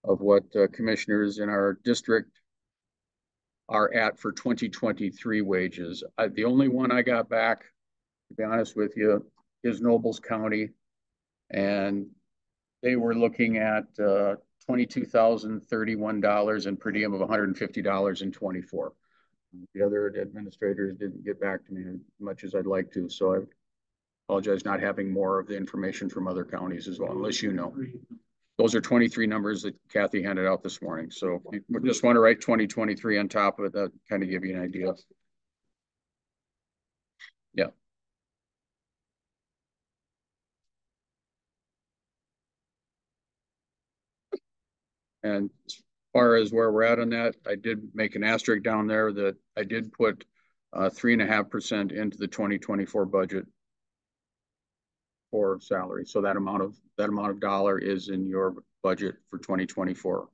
Speaker 1: of what commissioners in our district are at for 2023 wages. The only one I got back, to be honest with you, is Nobles County. And they were looking at $22,031 and per diem of $150 in 24. The other administrators didn't get back to me as much as I'd like to. So I apologize not having more of the information from other counties as well, unless you know. Those are 23 numbers that Kathy handed out this morning. So you just want to write 2023 on top of it, that kind of give you an idea. Yeah. And as far as where we're at on that, I did make an asterisk down there that I did put 3.5% into the 2024 budget for salary. So that amount of dollar is in your budget for 2024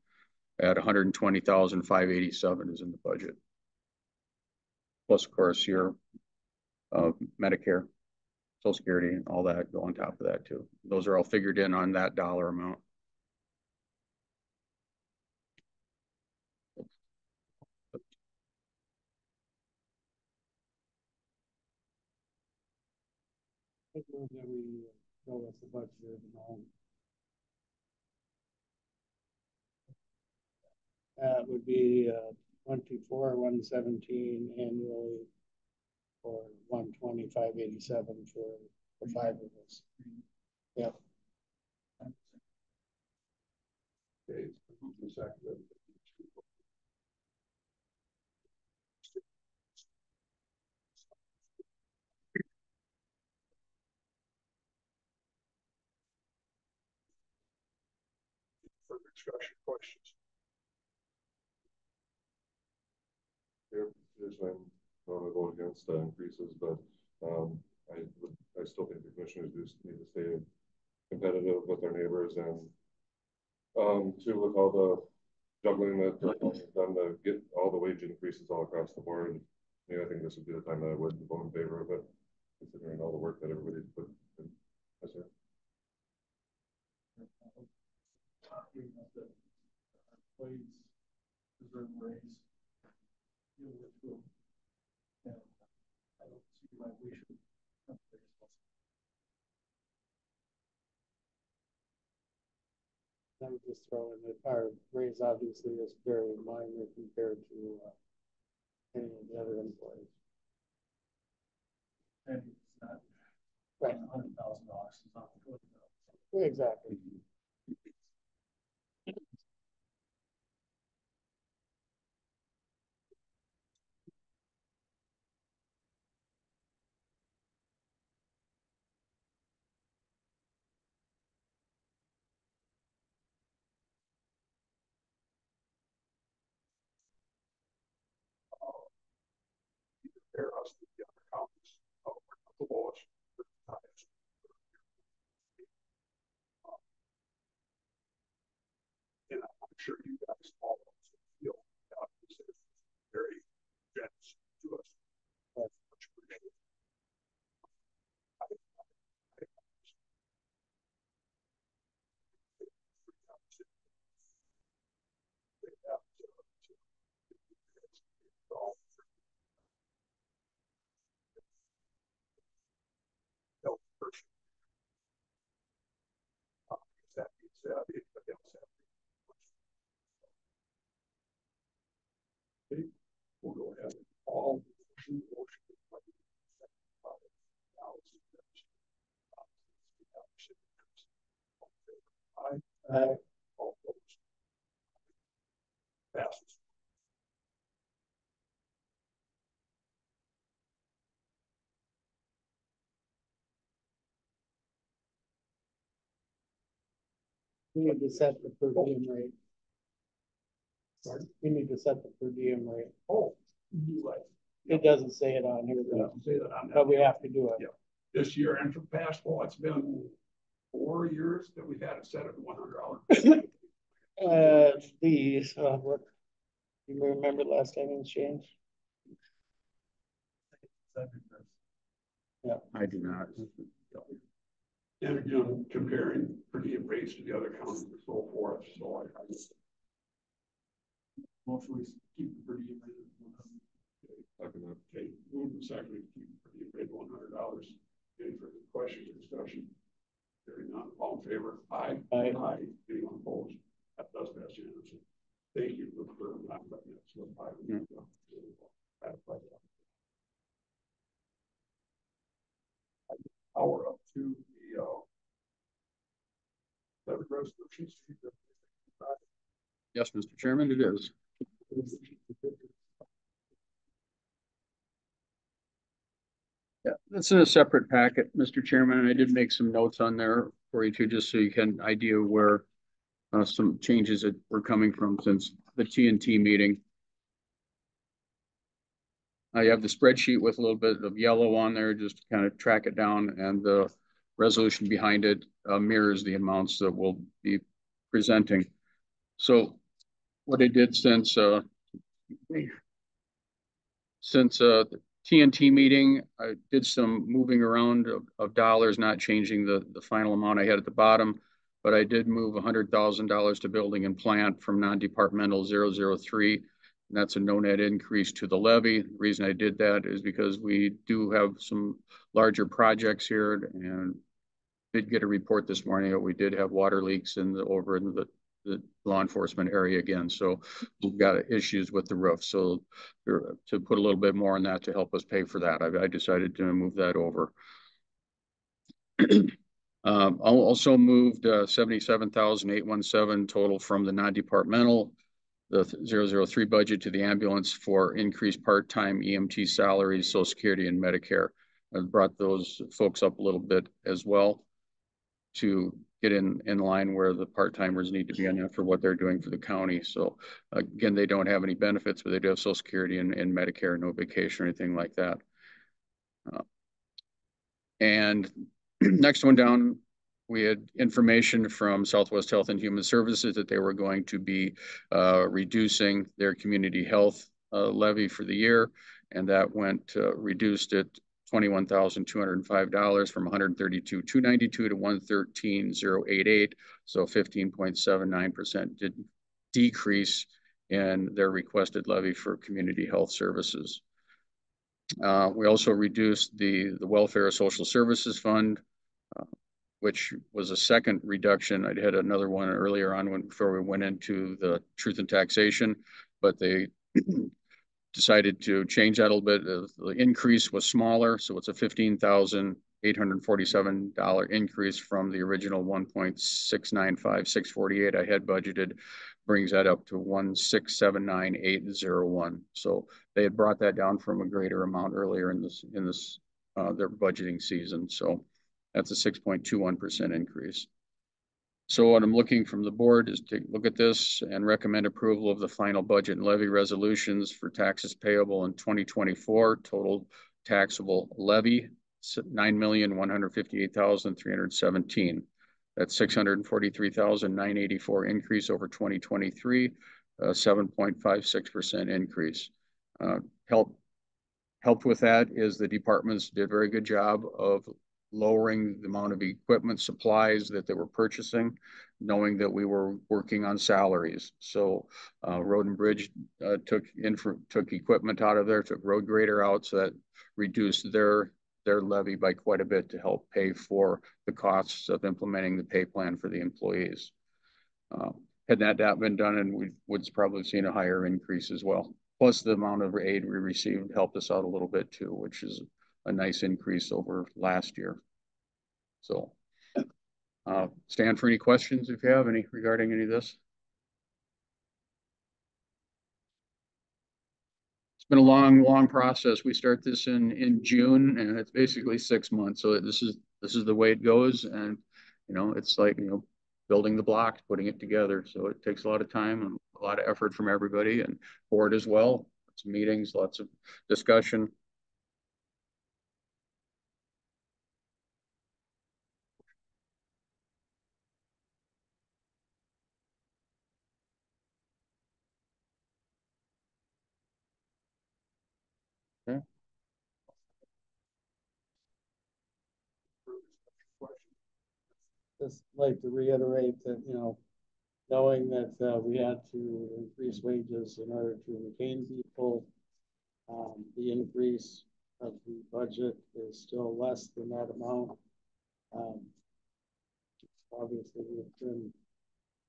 Speaker 1: at 120,587 is in the budget. Plus, of course, your Medicare, Social Security, and all that go on top of that too. Those are all figured in on that dollar amount.
Speaker 6: That we go with the budget amount. That would be 24,117 annually, or 120,587 for the 5 of us. Yep.
Speaker 2: Okay, second. Further discussion, questions?
Speaker 5: Here, here's when normally vote against increases, but I still think the commissioners do need to stay competitive with their neighbors and too, with all the juggling that they're done to get all the wage increases all across the board. Yeah, I think this would be the time that I would vote in favor of it, considering all the work that everybody's put in. Yes, sir.
Speaker 4: Employees deserve a raise. And I don't see why we should.
Speaker 6: I would just throw in that our raise obviously is very minor compared to any of the other employees.
Speaker 4: And it's not
Speaker 6: right.
Speaker 4: $100,000. It's not $20,000.
Speaker 6: Exactly.
Speaker 2: Compare us to the other counties. The lowest. And I'm sure you guys all also feel very generous to us. Much appreciated. Anybody else have any questions? Okay, we'll go ahead. All Aye. All opposed. Passes.
Speaker 6: We need to set the per diem rate.
Speaker 2: Sorry?
Speaker 6: We need to set the per diem rate.
Speaker 2: Oh, you right.
Speaker 6: It doesn't say it on here,
Speaker 2: It doesn't say that on that.
Speaker 6: but we have to do it.
Speaker 2: Yeah. This year and for past, well, it's been 4 years that we've had it set at $100.
Speaker 6: What, you remember last time it was changed? Yeah.
Speaker 1: I do not.
Speaker 2: And again, comparing per diem rates to the other counties and so forth, so I just.
Speaker 4: Motion we keep the per diem rate at 100.
Speaker 2: Okay, move the second to keep per diem rate $100. Any further questions or discussion? Hearing none, all in favor? Aye.
Speaker 6: Aye.
Speaker 2: Aye. Anyone opposed? That does pass unanimously. Thank you for not letting it slip by. Power up to the levy resolutions.
Speaker 1: Yes, Mr. Chairman, it is. Yeah, that's in a separate packet, Mr. Chairman, and I did make some notes on there for you too, just so you can idea where some changes that were coming from since the TNT meeting. I have the spreadsheet with a little bit of yellow on there just to kind of track it down, and the resolution behind it mirrors the amounts that we'll be presenting. So what I did since the TNT meeting, I did some moving around of dollars, not changing the final amount I had at the bottom, but I did move $100,000 to building and plant from non-departmental 003. And that's a no net increase to the levy. The reason I did that is because we do have some larger projects here, and did get a report this morning that we did have water leaks over in the law enforcement area again. So we've got issues with the roof. So to put a little bit more on that to help us pay for that, I decided to move that over. I also moved 77,817 total from the non-departmental, the 003 budget, to the ambulance for increased part-time EMT salaries, Social Security, and Medicare. I brought those folks up a little bit as well to get in line where the part-timers need to be on that for what they're doing for the county. So again, they don't have any benefits, but they do have Social Security and Medicare, no vacation or anything like that. And next one down, we had information from Southwest Health and Human Services that they were going to be reducing their community health levy for the year. And that went reduced it $21,205 from $132,292 to $113,088. So 15.79% decrease in their requested levy for community health services. We also reduced the Welfare Social Services Fund, which was a second reduction. I'd had another one earlier on before we went into the truth and taxation, but they decided to change that a little bit. The increase was smaller, so it's a $15,847 increase from the original 1.695648 I had budgeted, brings that up to 1,679,801. So they had brought that down from a greater amount earlier in their budgeting season. So that's a 6.21% increase. So what I'm looking from the board is to look at this and recommend approval of the final budget and levy resolutions for taxes payable in 2024. Total taxable levy, $9,158,317. That's $643,984 increase over 2023, 7.56% increase. Helped with that is the departments did a very good job of lowering the amount of equipment supplies that they were purchasing, knowing that we were working on salaries. So Road and Bridge took equipment out of there, took road grader out, so that reduced their levy by quite a bit to help pay for the costs of implementing the pay plan for the employees. Had that not been done, and we would probably seen a higher increase as well. Plus, the amount of aid we received helped us out a little bit too, which is a nice increase over last year. So, stand for any questions if you have any regarding any of this. It's been a long process. We start this in June, and it's basically 6 months. So this is the way it goes, and it's like building the blocks, putting it together. So it takes a lot of time and a lot of effort from everybody, and board as well. Lots of meetings, lots of discussion. Okay.
Speaker 6: Just like to reiterate that, knowing that we had to increase wages in order to retain people, the increase of the budget is still less than that amount. Obviously, we've been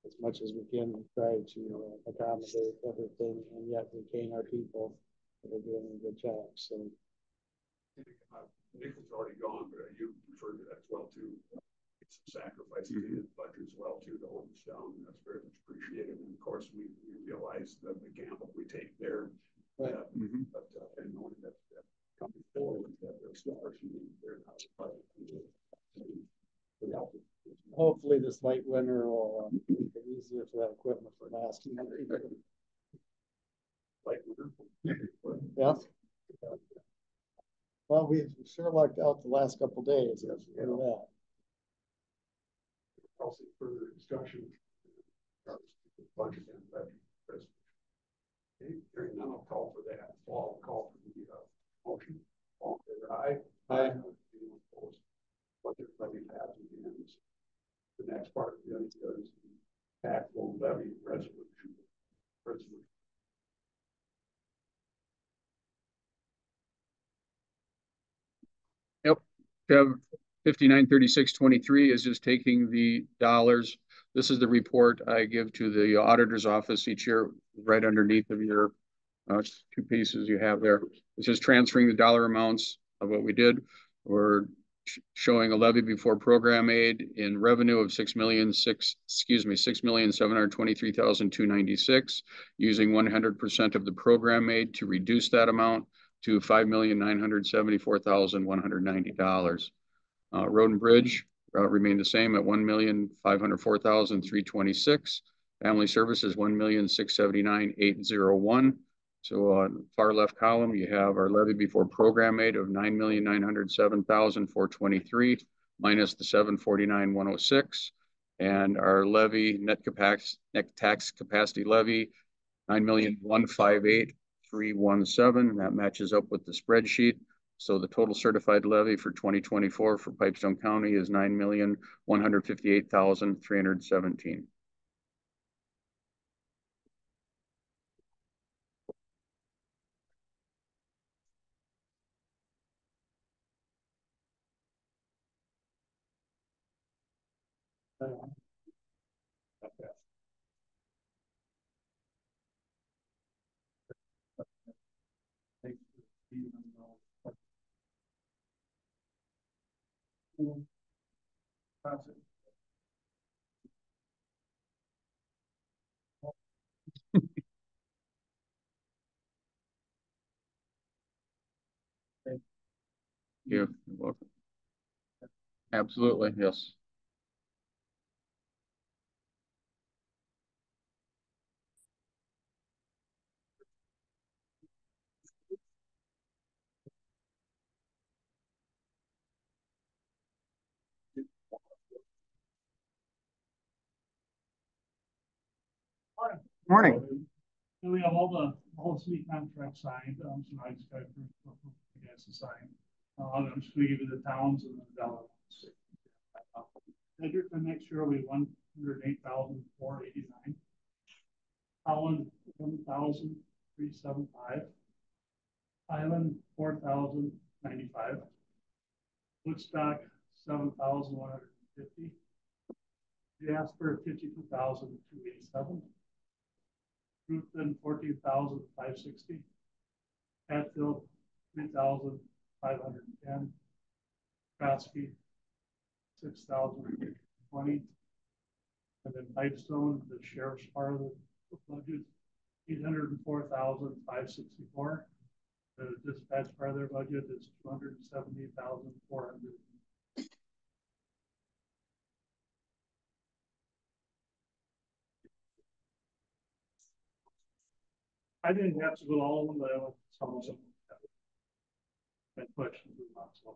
Speaker 6: as much as we can try to accommodate everything and yet retain our people that are doing a good job. So
Speaker 2: Nick is already gone, but you referred to that as well too. It's some sacrifices in the budget as well too to hold us down. And that's very much appreciated. And of course, we realize that the gamble we take there,
Speaker 6: right.
Speaker 2: But and knowing that coming forward that they're stars, they're not
Speaker 6: hopefully this light winter will make it easier for that equipment for last year.
Speaker 2: Light winter.
Speaker 6: Yeah. Well, we've sure lucked out the last couple of days. Yes,
Speaker 2: yeah.
Speaker 6: That.
Speaker 2: Also, further discussion. Budget and levy. Okay, hearing none, I'll call for that. I'll call for the motion. All in favor, aye.
Speaker 6: Aye.
Speaker 2: Budget levy passes unanimously. The next part of the agenda is the taxable levy resolution.
Speaker 1: Yep. Kev, 593623 is just taking the dollars. This is the report I give to the auditor's office each year, right underneath of your two pieces you have there. It's just transferring the dollar amounts of what we did. We're showing a levy before program aid in revenue of 6,723,296, using 100% of the program aid to reduce that amount to $5,974,190. Road and bridge remained the same at $1,504,326. Family services $1,679,801. So on the far left column, you have our levy before program aid of $9,907,423 minus the $749,106, and our levy net tax capacity levy $9,158,317, and that matches up with the spreadsheet. So the total certified levy for 2024 for Pipestone County is $9,158,317. You're welcome. Absolutely, yes. Morning.
Speaker 8: We have all the city contracts signed, so I just got to to sign. I'm just going to give you the towns and the dollar amounts. Edgar for next year will be 108,489. Holland 1,375. Island 4,095. Woodstock 7,150. Jasper, 52,287. Ruthven, 14,560. Hatfield, 3,510. Kosky, 6,020. And then Pipestone, the sheriff's part of the budget, 804,564. The dispatch part of their budget is 270,400. I didn't have to go to all of them, but I went to some of them. Had questions about some.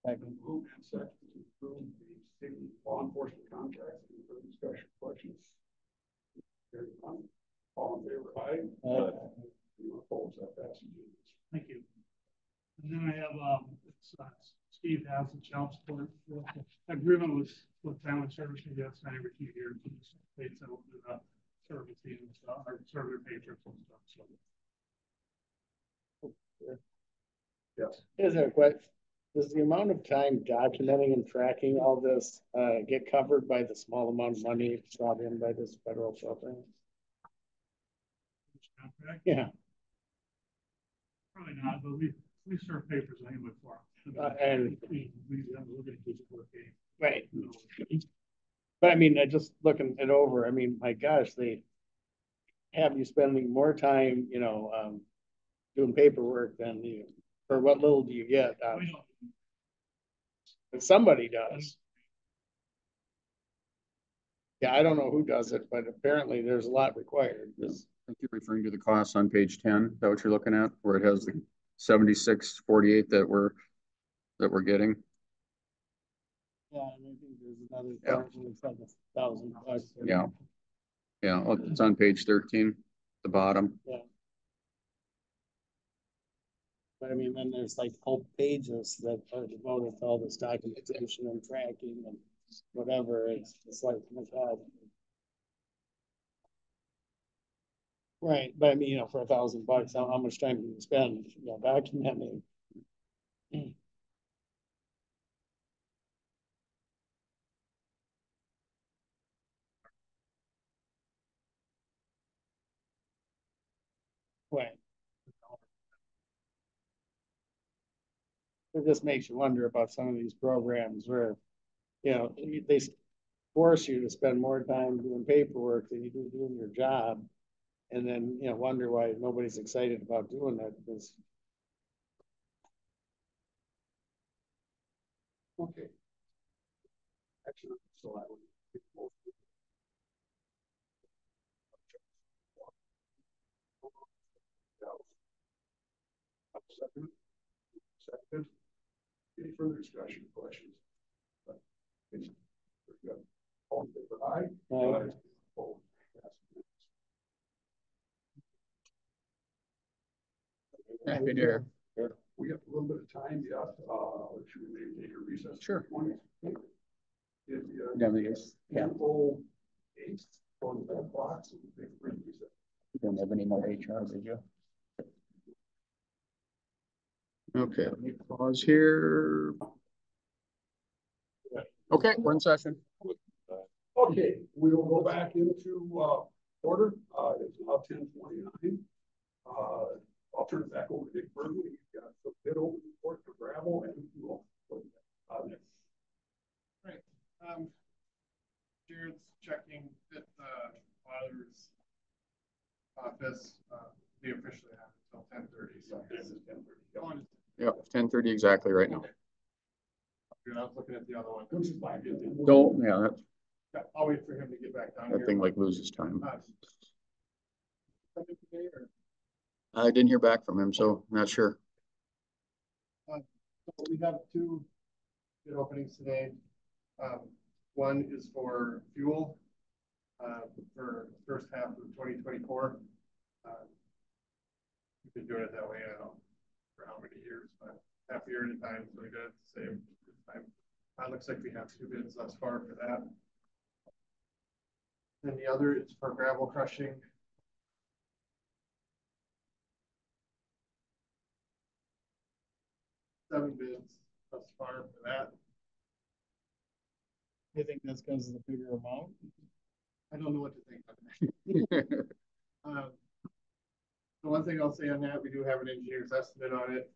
Speaker 2: Second, move and second to approve the city law enforcement contracts and for discussion questions. Hearing none. All in favor, aye. Anyone opposed, that passes unanimously.
Speaker 8: Thank you. And then I have, Steve has the child support agreement with family services. That's not every 2 years. They settle to the servicing and stuff, or serve their patrons and stuff. So.
Speaker 2: Yes.
Speaker 6: Here's a question. Does the amount of time documenting and tracking all this get covered by the small amount of money brought in by this federal program?
Speaker 8: Contract?
Speaker 6: Yeah.
Speaker 8: Probably not, but we serve papers anyway for them.
Speaker 6: And
Speaker 8: we're going to keep it working.
Speaker 6: right. But I mean, just looking it over, I mean, my gosh, they have you spending more time, doing paperwork than you, for what little do you get? But somebody does. Yeah, I don't know who does it, but apparently there's a lot required.
Speaker 1: I think you're referring to the costs on page 10. Is that what you're looking at? Where it has the 7648 that we're getting.
Speaker 6: Yeah, and I think there's another $1,000.
Speaker 1: Yeah. Yeah, it's on page 13, the bottom.
Speaker 6: Yeah. But I mean, then there's like whole pages that are devoted to all this documentation and tracking and whatever. It's like, oh my God. Right, but I mean, for $1,000, how much time do you spend, documenting? Right. It just makes you wonder about some of these programs where, they force you to spend more time doing paperwork than you do doing your job. And then, wonder why nobody's excited about doing that because.
Speaker 2: Okay. Actually, so I would. Second. Any further discussion, questions? All in favor, aye. Aye.
Speaker 1: Happy New Year.
Speaker 2: We have a little bit of time yet. Should we maybe take a recess?
Speaker 1: Sure.
Speaker 2: Yeah. Full 8 on that box.
Speaker 1: You don't have any more HR, did you? Okay, let me pause here. Okay, we're in session.
Speaker 2: Okay, we will go back into order. It's now 10:29. I'll turn it back over to Dick Berger. He's got a bit over report for gravel and fuel.
Speaker 3: Right. Jared's checking at the auditor's office. They officially have until 10:30. So this is 10:30.
Speaker 1: Yep, 10:30 exactly right now.
Speaker 3: Good. I was looking at the other one.
Speaker 2: Which is fine.
Speaker 1: Don't, yeah,
Speaker 3: I'll wait for him to get back down
Speaker 1: that
Speaker 3: here.
Speaker 1: thing like loses time.
Speaker 3: Today, or?
Speaker 1: I didn't hear back from him, so I'm not sure.
Speaker 3: So we have 2 bid openings today. One is for fuel for the first half of 2024. We've been doing it that way, I don't know for how many years, but half a year at a time, so we got to save time. It looks like we have 2 bids thus far for that. Then the other is for gravel crushing. Seven bids thus far for that.
Speaker 6: You think that's because of the bigger amount?
Speaker 3: I don't know what to think of that. The one thing I'll say on that, we do have an engineer's estimate on it,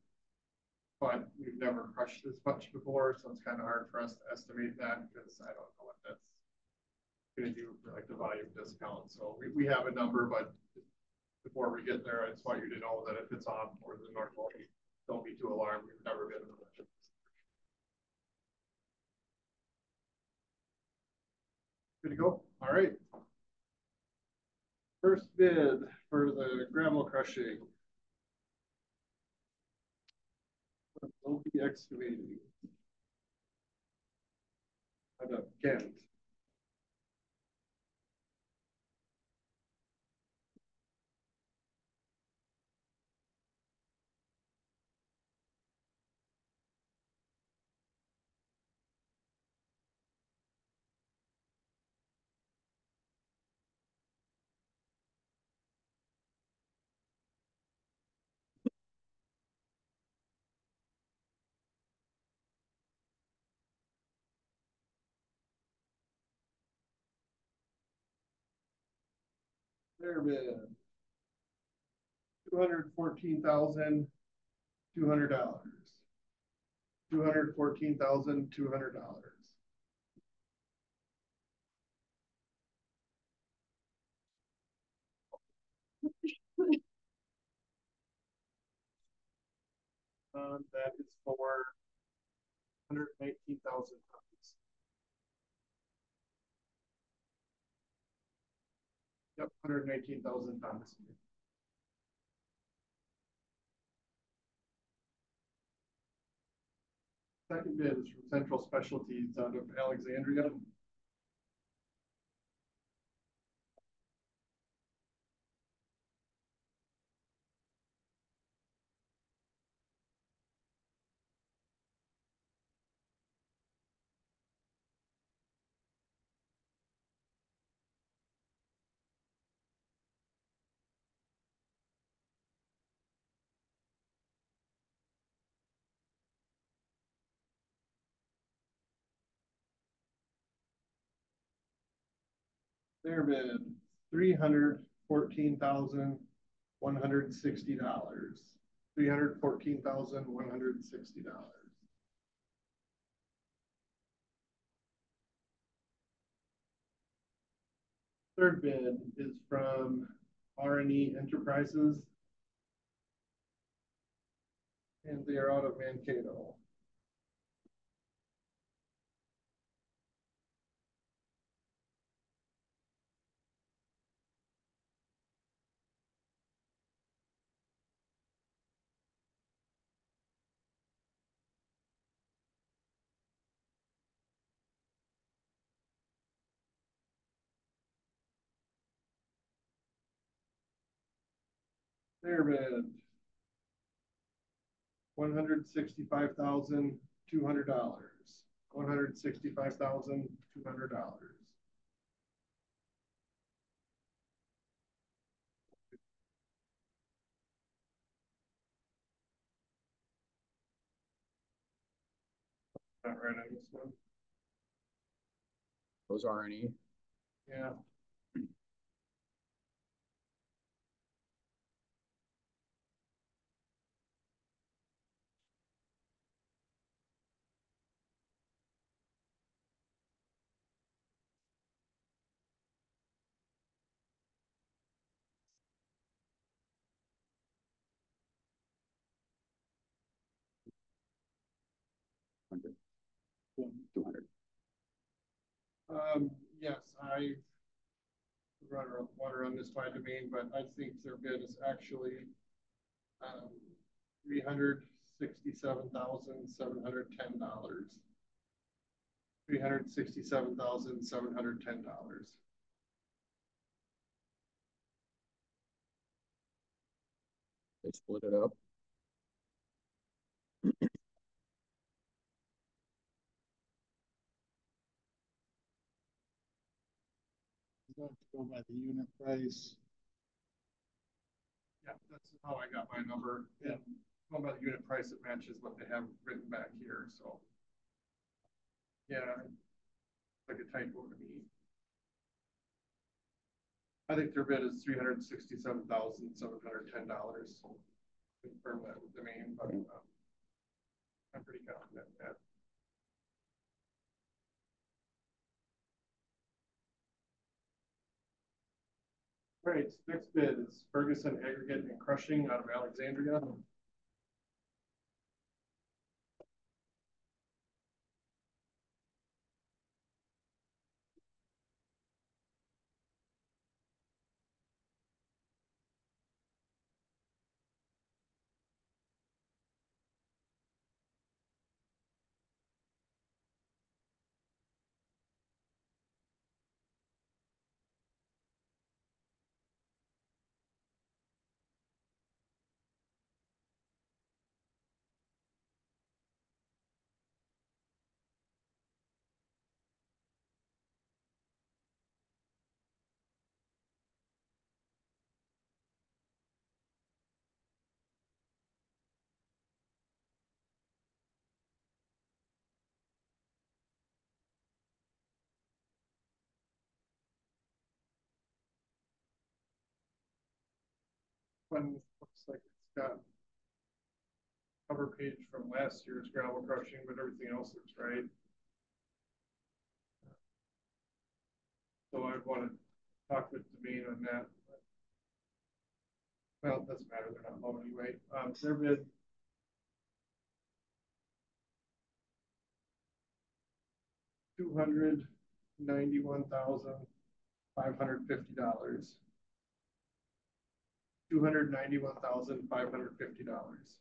Speaker 3: but we've never crushed this much before, so it's kind of hard for us to estimate that because I don't know what that's going to do for like the volume discount. So we have a number, but before we get there, I just want you to know that if it's off more than normal, don't be too alarmed. We've never been in a good to go. All right. First bid for the gravel crushing. Will be excavating. Out of Kent. Their bid. $214,200. $214,200. That is for 119,000 tons. Yep, 119,000 tons. Second bid is from Central Specialties out of Alexandria. Their bid, $314,160. $314,160. Third bid is from R&E Enterprises, and they are out of Mankato. Their bid, $165,200. $165,200. Not right on this one.
Speaker 1: Those R&E.
Speaker 3: Yeah.
Speaker 1: Hundred. 200.
Speaker 3: Yes, I run water on this by domain, but I think their bid is actually $367,710. $367,710.
Speaker 1: They split it up.
Speaker 6: You have to go by the unit price.
Speaker 3: Yeah, that's how I got my number. Yeah, going by the unit price, it matches what they have written back here. So, yeah, like a typo to me. I think their bid is $367,710. Confirm that with the name, but I'm pretty confident that. All right, next bid is Ferguson Aggregate and Crushing out of Alexandria. One looks like it's got cover page from last year's gravel crushing, but everything else looks right. So I want to talk with Domain on that. Well, it doesn't matter, they're not low anyway. Their bid $291,550. $291,550.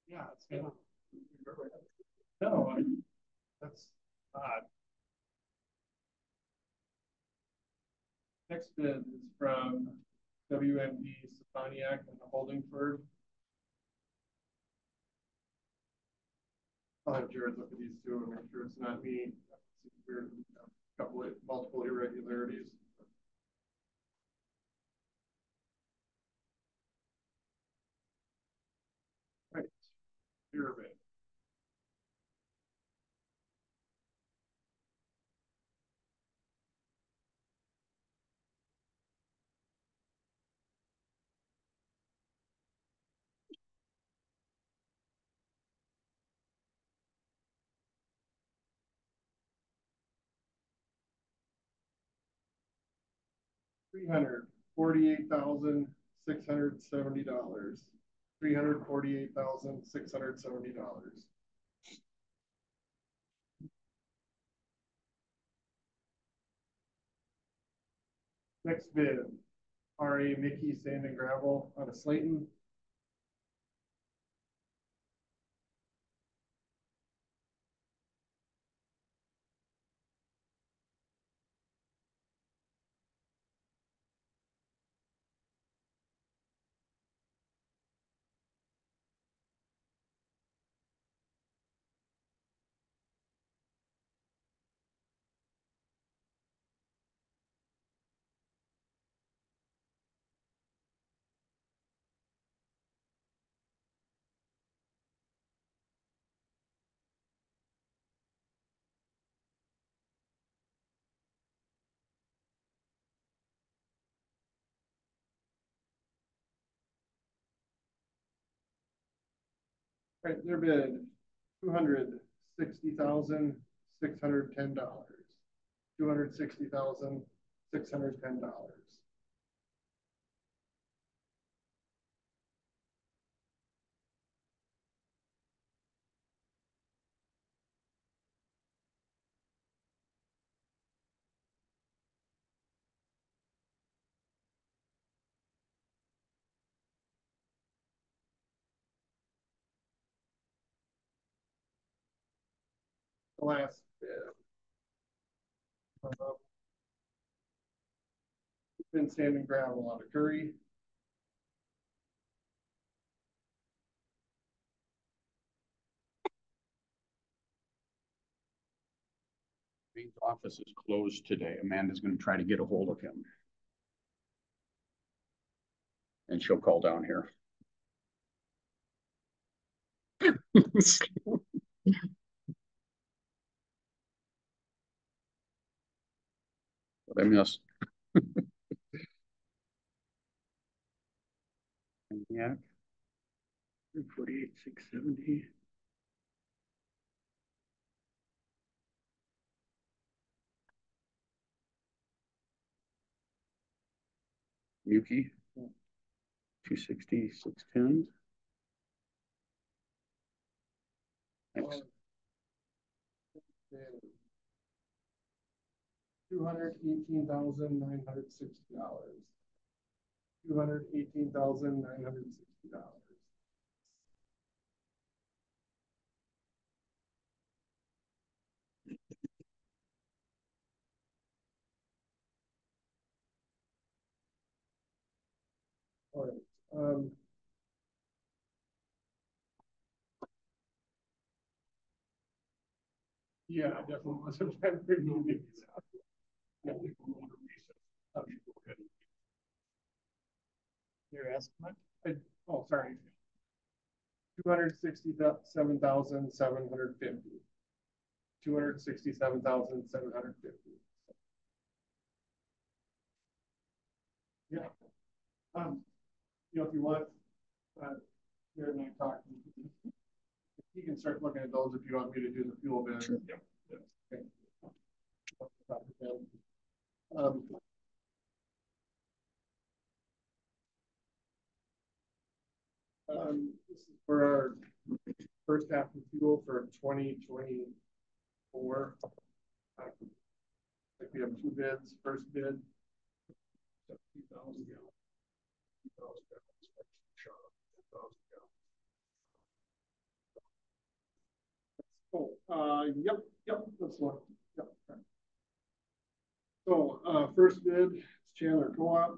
Speaker 3: Yeah, it's gonna. No, that's odd. Next bid is from WMD Stefaniak and Holdingford. I'll have Jared look at these two and make sure it's not me. Weird, a couple of multiple irregularities. Right, your bid. $348,670. $348,670. Next bid, RA Mickey Sand and Gravel out of Slayton. Right, their bid $260,610. $260,610. The last bid. Been standing gravel out of Curry.
Speaker 1: office is closed today. Amanda's gonna try to get a hold of him. And she'll call down here. What I missed. Yeah. 48, 670. Yuki. 260, 610. Thanks.
Speaker 3: $218,960. $218,960. All right. Yeah, definitely wasn't trying to figure these out. Yeah.
Speaker 4: Your estimate?
Speaker 3: Oh, sorry. 267,750. 267,750. Yeah. If you want, here and I talk, you can start looking at those if you want me to do the fuel bid.
Speaker 1: Sure.
Speaker 3: Yeah. Okay. Um, this is for our first half of fuel for 2024. We have two bids. First bid, 2,000 gallons. 2,000 gallons. Yep, that's one. Yep. So, first bid, Chandler Co-op.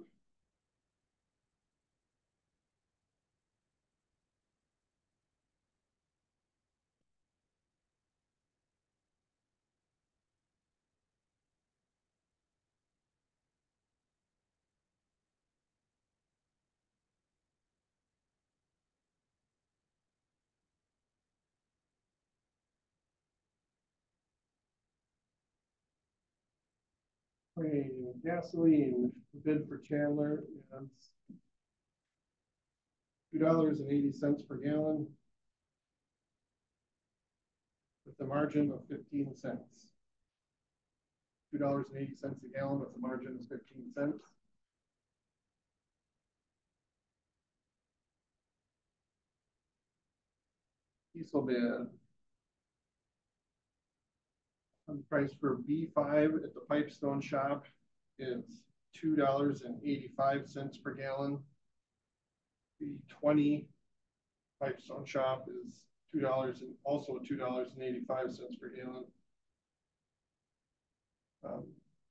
Speaker 3: Gasoline bid for Chandler is $2.80 per gallon with a margin of 15 cents. $2.80 a gallon with a margin of 15 cents. Diesel bid. Price for B5 at the Pipestone shop is $2.85 per gallon. B20 Pipestone shop is $2 and also $2.85 per gallon.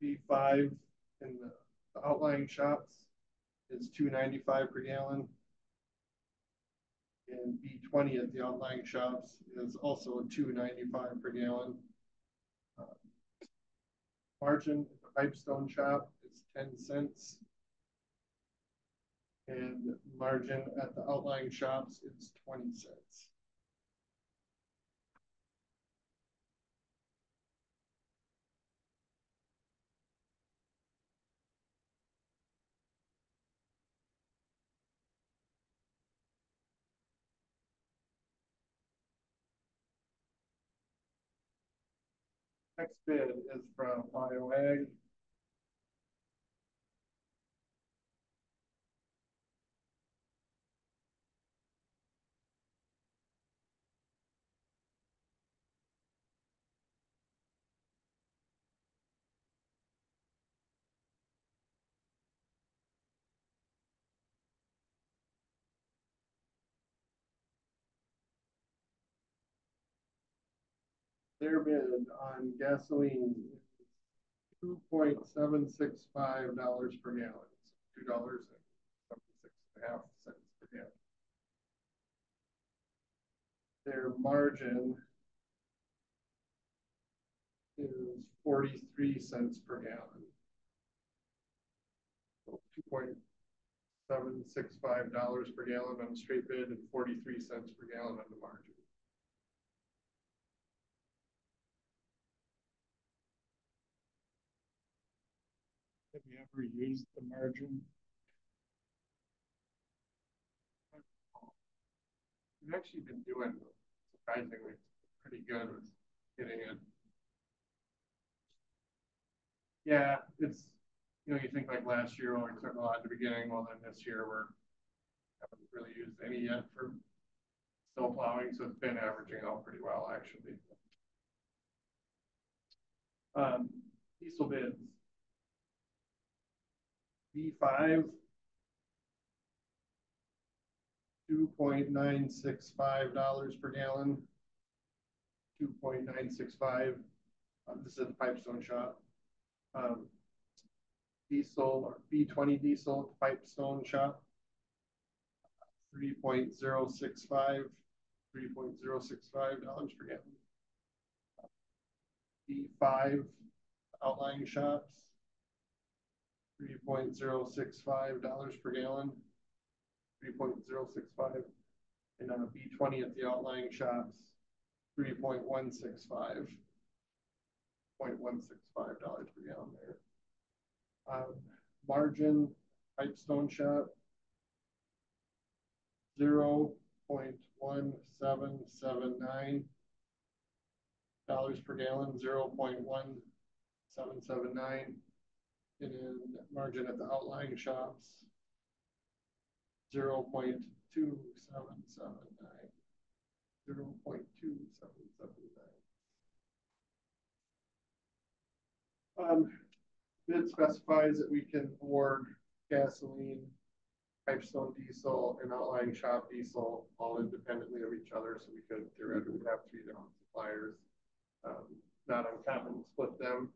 Speaker 3: B5 in the outlying shops is $2.95 per gallon. And B20 at the outlying shops is also $2.95 per gallon. Margin at the Pipestone shop is 10 cents. And margin at the outlying shops is 20 cents. Next bid is from BioAg. Their bid on gasoline is $2.765 per gallon. $2.76.5 per gallon. Their margin is 43 cents per gallon. $2.765 per gallon on the straight bid and 43 cents per gallon on the margin.
Speaker 8: Have you ever used the margin?
Speaker 3: We've actually been doing surprisingly pretty good with getting it. Yeah, it's, you know, you think like last year when we took a lot at the beginning, well then this year we're haven't really used any yet for snow plowing, so it's been averaging out pretty well actually. Diesel bids. V5 $2.965 per gallon. 2.965. This is the Pipestone shop. Diesel or B20 diesel Pipestone shop. 3.065 $3.065 per gallon. B5 outlying shops. $3.065 per gallon. 3.065. And on a B20 at the outlying shops, $3.165 per gallon there. Margin Pipestone shop $0.1779 per gallon, 0.1779. And then margin at the outlying shops 0.2779. 0.2779. Bid specifies that we can award gasoline, Pipestone diesel, and outlying shop diesel all independently of each other, so we could theoretically have 3 different suppliers. Not uncommon to split them.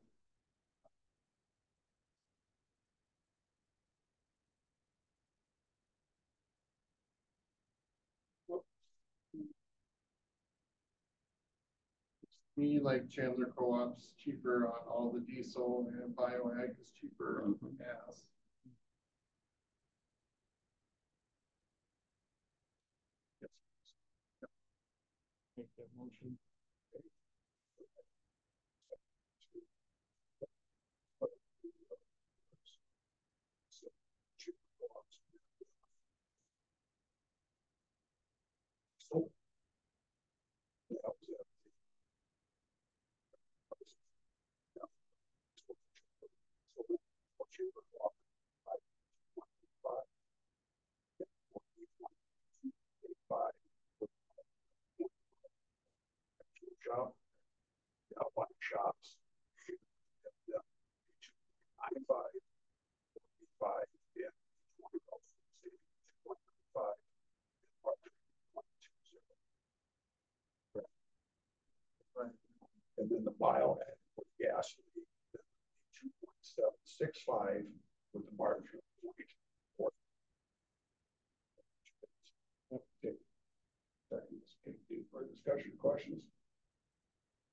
Speaker 3: Me, like Chandler Co-op's cheaper on all the diesel, and BioAg is cheaper on the gas. Yes.
Speaker 8: Make that motion.
Speaker 2: Shop, the outlying shops. I-5, yeah, 25. And then the BioAg with gasoline, 2.765 with the margin of 0.4. Okay. Any further discussion, questions?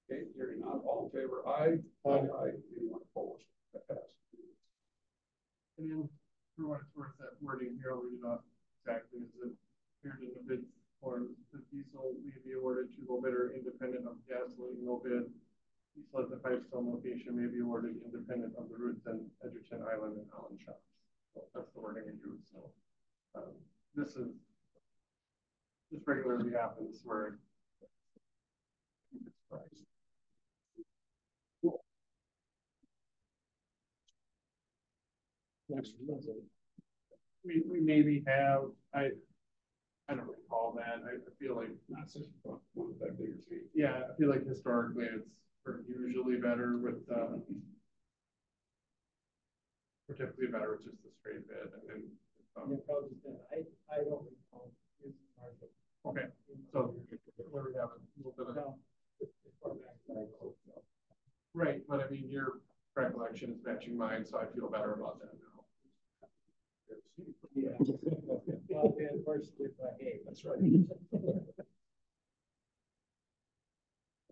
Speaker 2: Okay, hearing none, all in favor, aye. Aye. Anyone opposed? That passes.
Speaker 3: And then, for what it's worth, that wording here, I'll read it off exactly as it appeared in the bid form. The diesel may be awarded to low bidder independent of gasoline, no bid. Diesel at the Pipestone location may be awarded independent of the routes in Edgerton Island and Allen shops. So that's the wording we use. So this regularly happens where it's priced. We maybe have, I don't recall that. I feel like
Speaker 2: Not such one of that bigger fee.
Speaker 3: yeah, I feel like historically it's usually better with we're typically better with just the straight bid and then
Speaker 4: I don't recall.
Speaker 3: okay. So where we have a little bit of right, but I mean your recollection is matching mine, so I feel better about that now.
Speaker 4: Yeah. Well, and first, hey,
Speaker 2: That's right.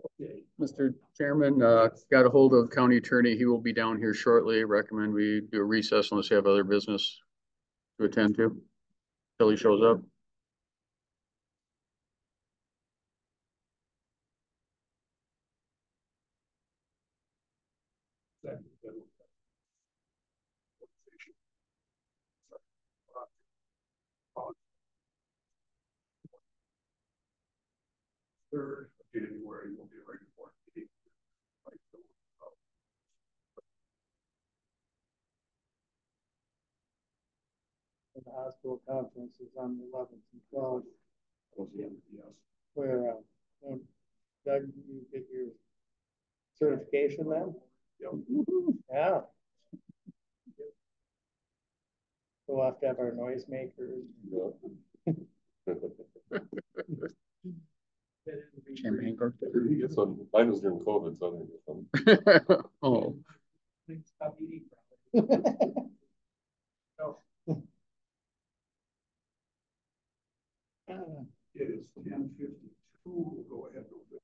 Speaker 2: Okay,
Speaker 1: Mr. Chairman, got a hold of county attorney. He will be down here shortly. Recommend we do a recess unless you have other business to attend to till he shows up.
Speaker 2: second. Third of January will be a regular board meeting.
Speaker 6: The hospital conference is on the 11th and 12th,
Speaker 2: Yes.
Speaker 6: where, Doug, you get your certification then?
Speaker 2: Yep.
Speaker 6: Yeah. We'll have to have our noisemakers.
Speaker 1: Champagne cork.
Speaker 5: He gets one. Mine was during COVID, so I didn't get some.
Speaker 1: Oh,
Speaker 4: Stop eating.
Speaker 2: It is 10:52. We'll go ahead with it.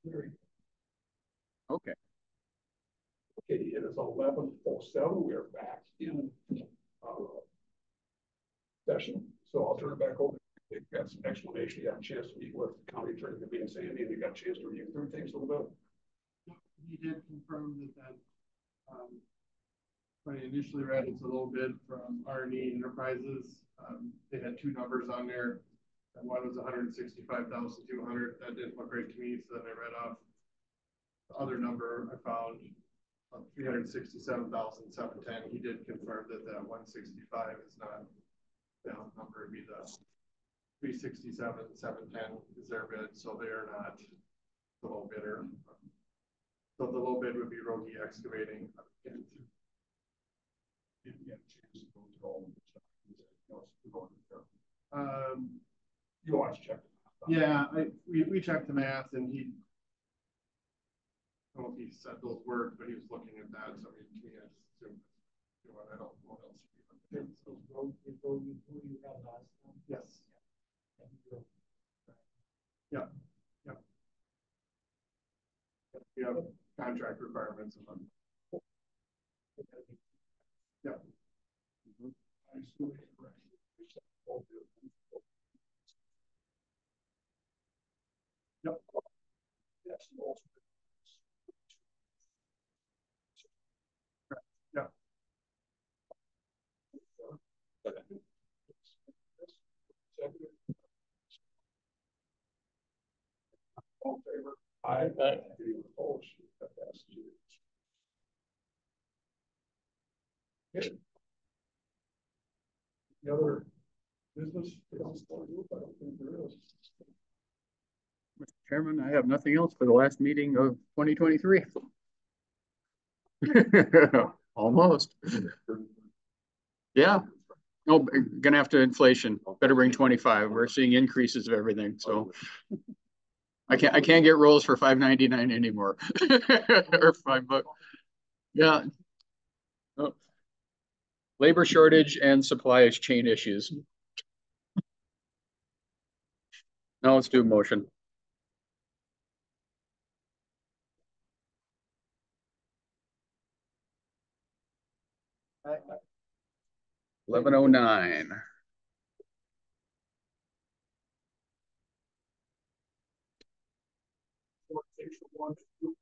Speaker 2: Very
Speaker 1: okay.
Speaker 2: Okay, it is 11:07. We are back in session. So I'll turn it back over. They've got some explanation. You had a chance to meet with the county attorney, and Sandy, and you got a chance to review through things a little bit.
Speaker 3: He did confirm that, when I initially read, it's a little bit from R&E Enterprises. They had two numbers on there. And one was 165,200. That didn't look right to me, so then I read off the other number I found, 367,710. He did confirm that 165 is not the number. It'd be the 367,710 is their bid, so they are not the low bidder. So the low bid would be Rogie Excavating.
Speaker 2: Didn't get a chance to go through all of this. You want to check.
Speaker 3: Yeah, we checked the math, and he, I don't know if he said those words, but he was looking at that. So I mean, to me, I assume, I don't know what else. Yes. Yeah. Yeah. We have contract requirements. Yeah.
Speaker 2: I assume it's correct.
Speaker 3: Yep.
Speaker 2: Yes.
Speaker 3: Yeah.
Speaker 2: All in favor? Aye. Anyone opposed? That passes unanimously. Okay. The other business? I don't think there is.
Speaker 1: Mr. Chairman, I have nothing else for the last meeting of 2023. Almost. Yeah. No, gonna have to inflation. Better bring 25. We're seeing increases of everything, so I can't get rolls for $5.99 anymore. Or $5. Yeah. Oh. Labor shortage and supply chain issues. Now let's do a motion.
Speaker 6: I,
Speaker 1: 11:09.
Speaker 2: Station 1, 2.